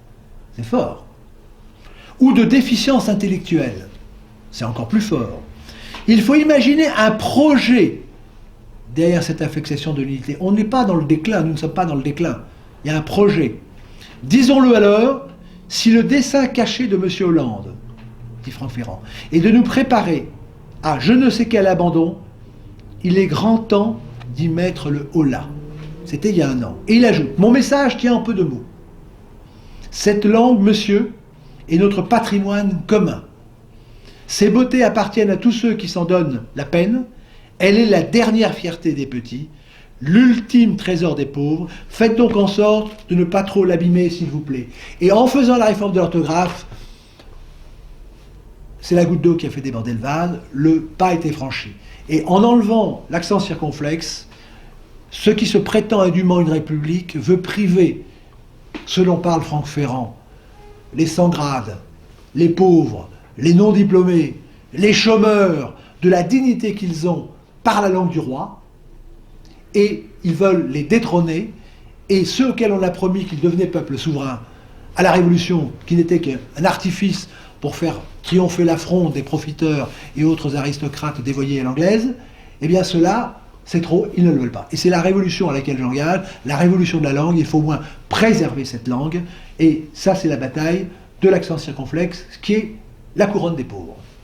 c'est fort, ou de déficience intellectuelle, c'est encore plus fort. Il faut imaginer un projet derrière cette affectation de l'unité. On n'est pas dans le déclin, nous ne sommes pas dans le déclin. Il y a un projet. Disons-le alors, si le dessein caché de M. Hollande, dit Franck Ferrand, est de nous préparer à je ne sais quel abandon, il est grand temps d'y mettre le holà. C'était il y a 1 an. Et il ajoute, mon message tient en peu de mots. Cette langue, monsieur, est notre patrimoine commun. Ses beautés appartiennent à tous ceux qui s'en donnent la peine. Elle est la dernière fierté des petits, l'ultime trésor des pauvres. Faites donc en sorte de ne pas trop l'abîmer, s'il vous plaît. Et en faisant la réforme de l'orthographe, c'est la goutte d'eau qui a fait déborder le vase, le pas était franchi. Et en enlevant l'accent circonflexe, ce qui se prétend indûment une république veut priver, selon parle Franck Ferrand, les sans-grades, les pauvres, les non-diplômés, les chômeurs, de la dignité qu'ils ont par la langue du roi, et ils veulent les détrôner, et ceux auxquels on a promis qu'ils devenaient peuple souverain à la Révolution, qui n'était qu'un artifice pour faire triompher l'affront des profiteurs et autres aristocrates dévoyés à l'anglaise, eh bien ceux-là, c'est trop, ils ne le veulent pas. Et c'est la révolution à laquelle j'engage, la révolution de la langue, il faut au moins préserver cette langue, et ça c'est la bataille de l'accent circonflexe, qui est la couronne des pauvres.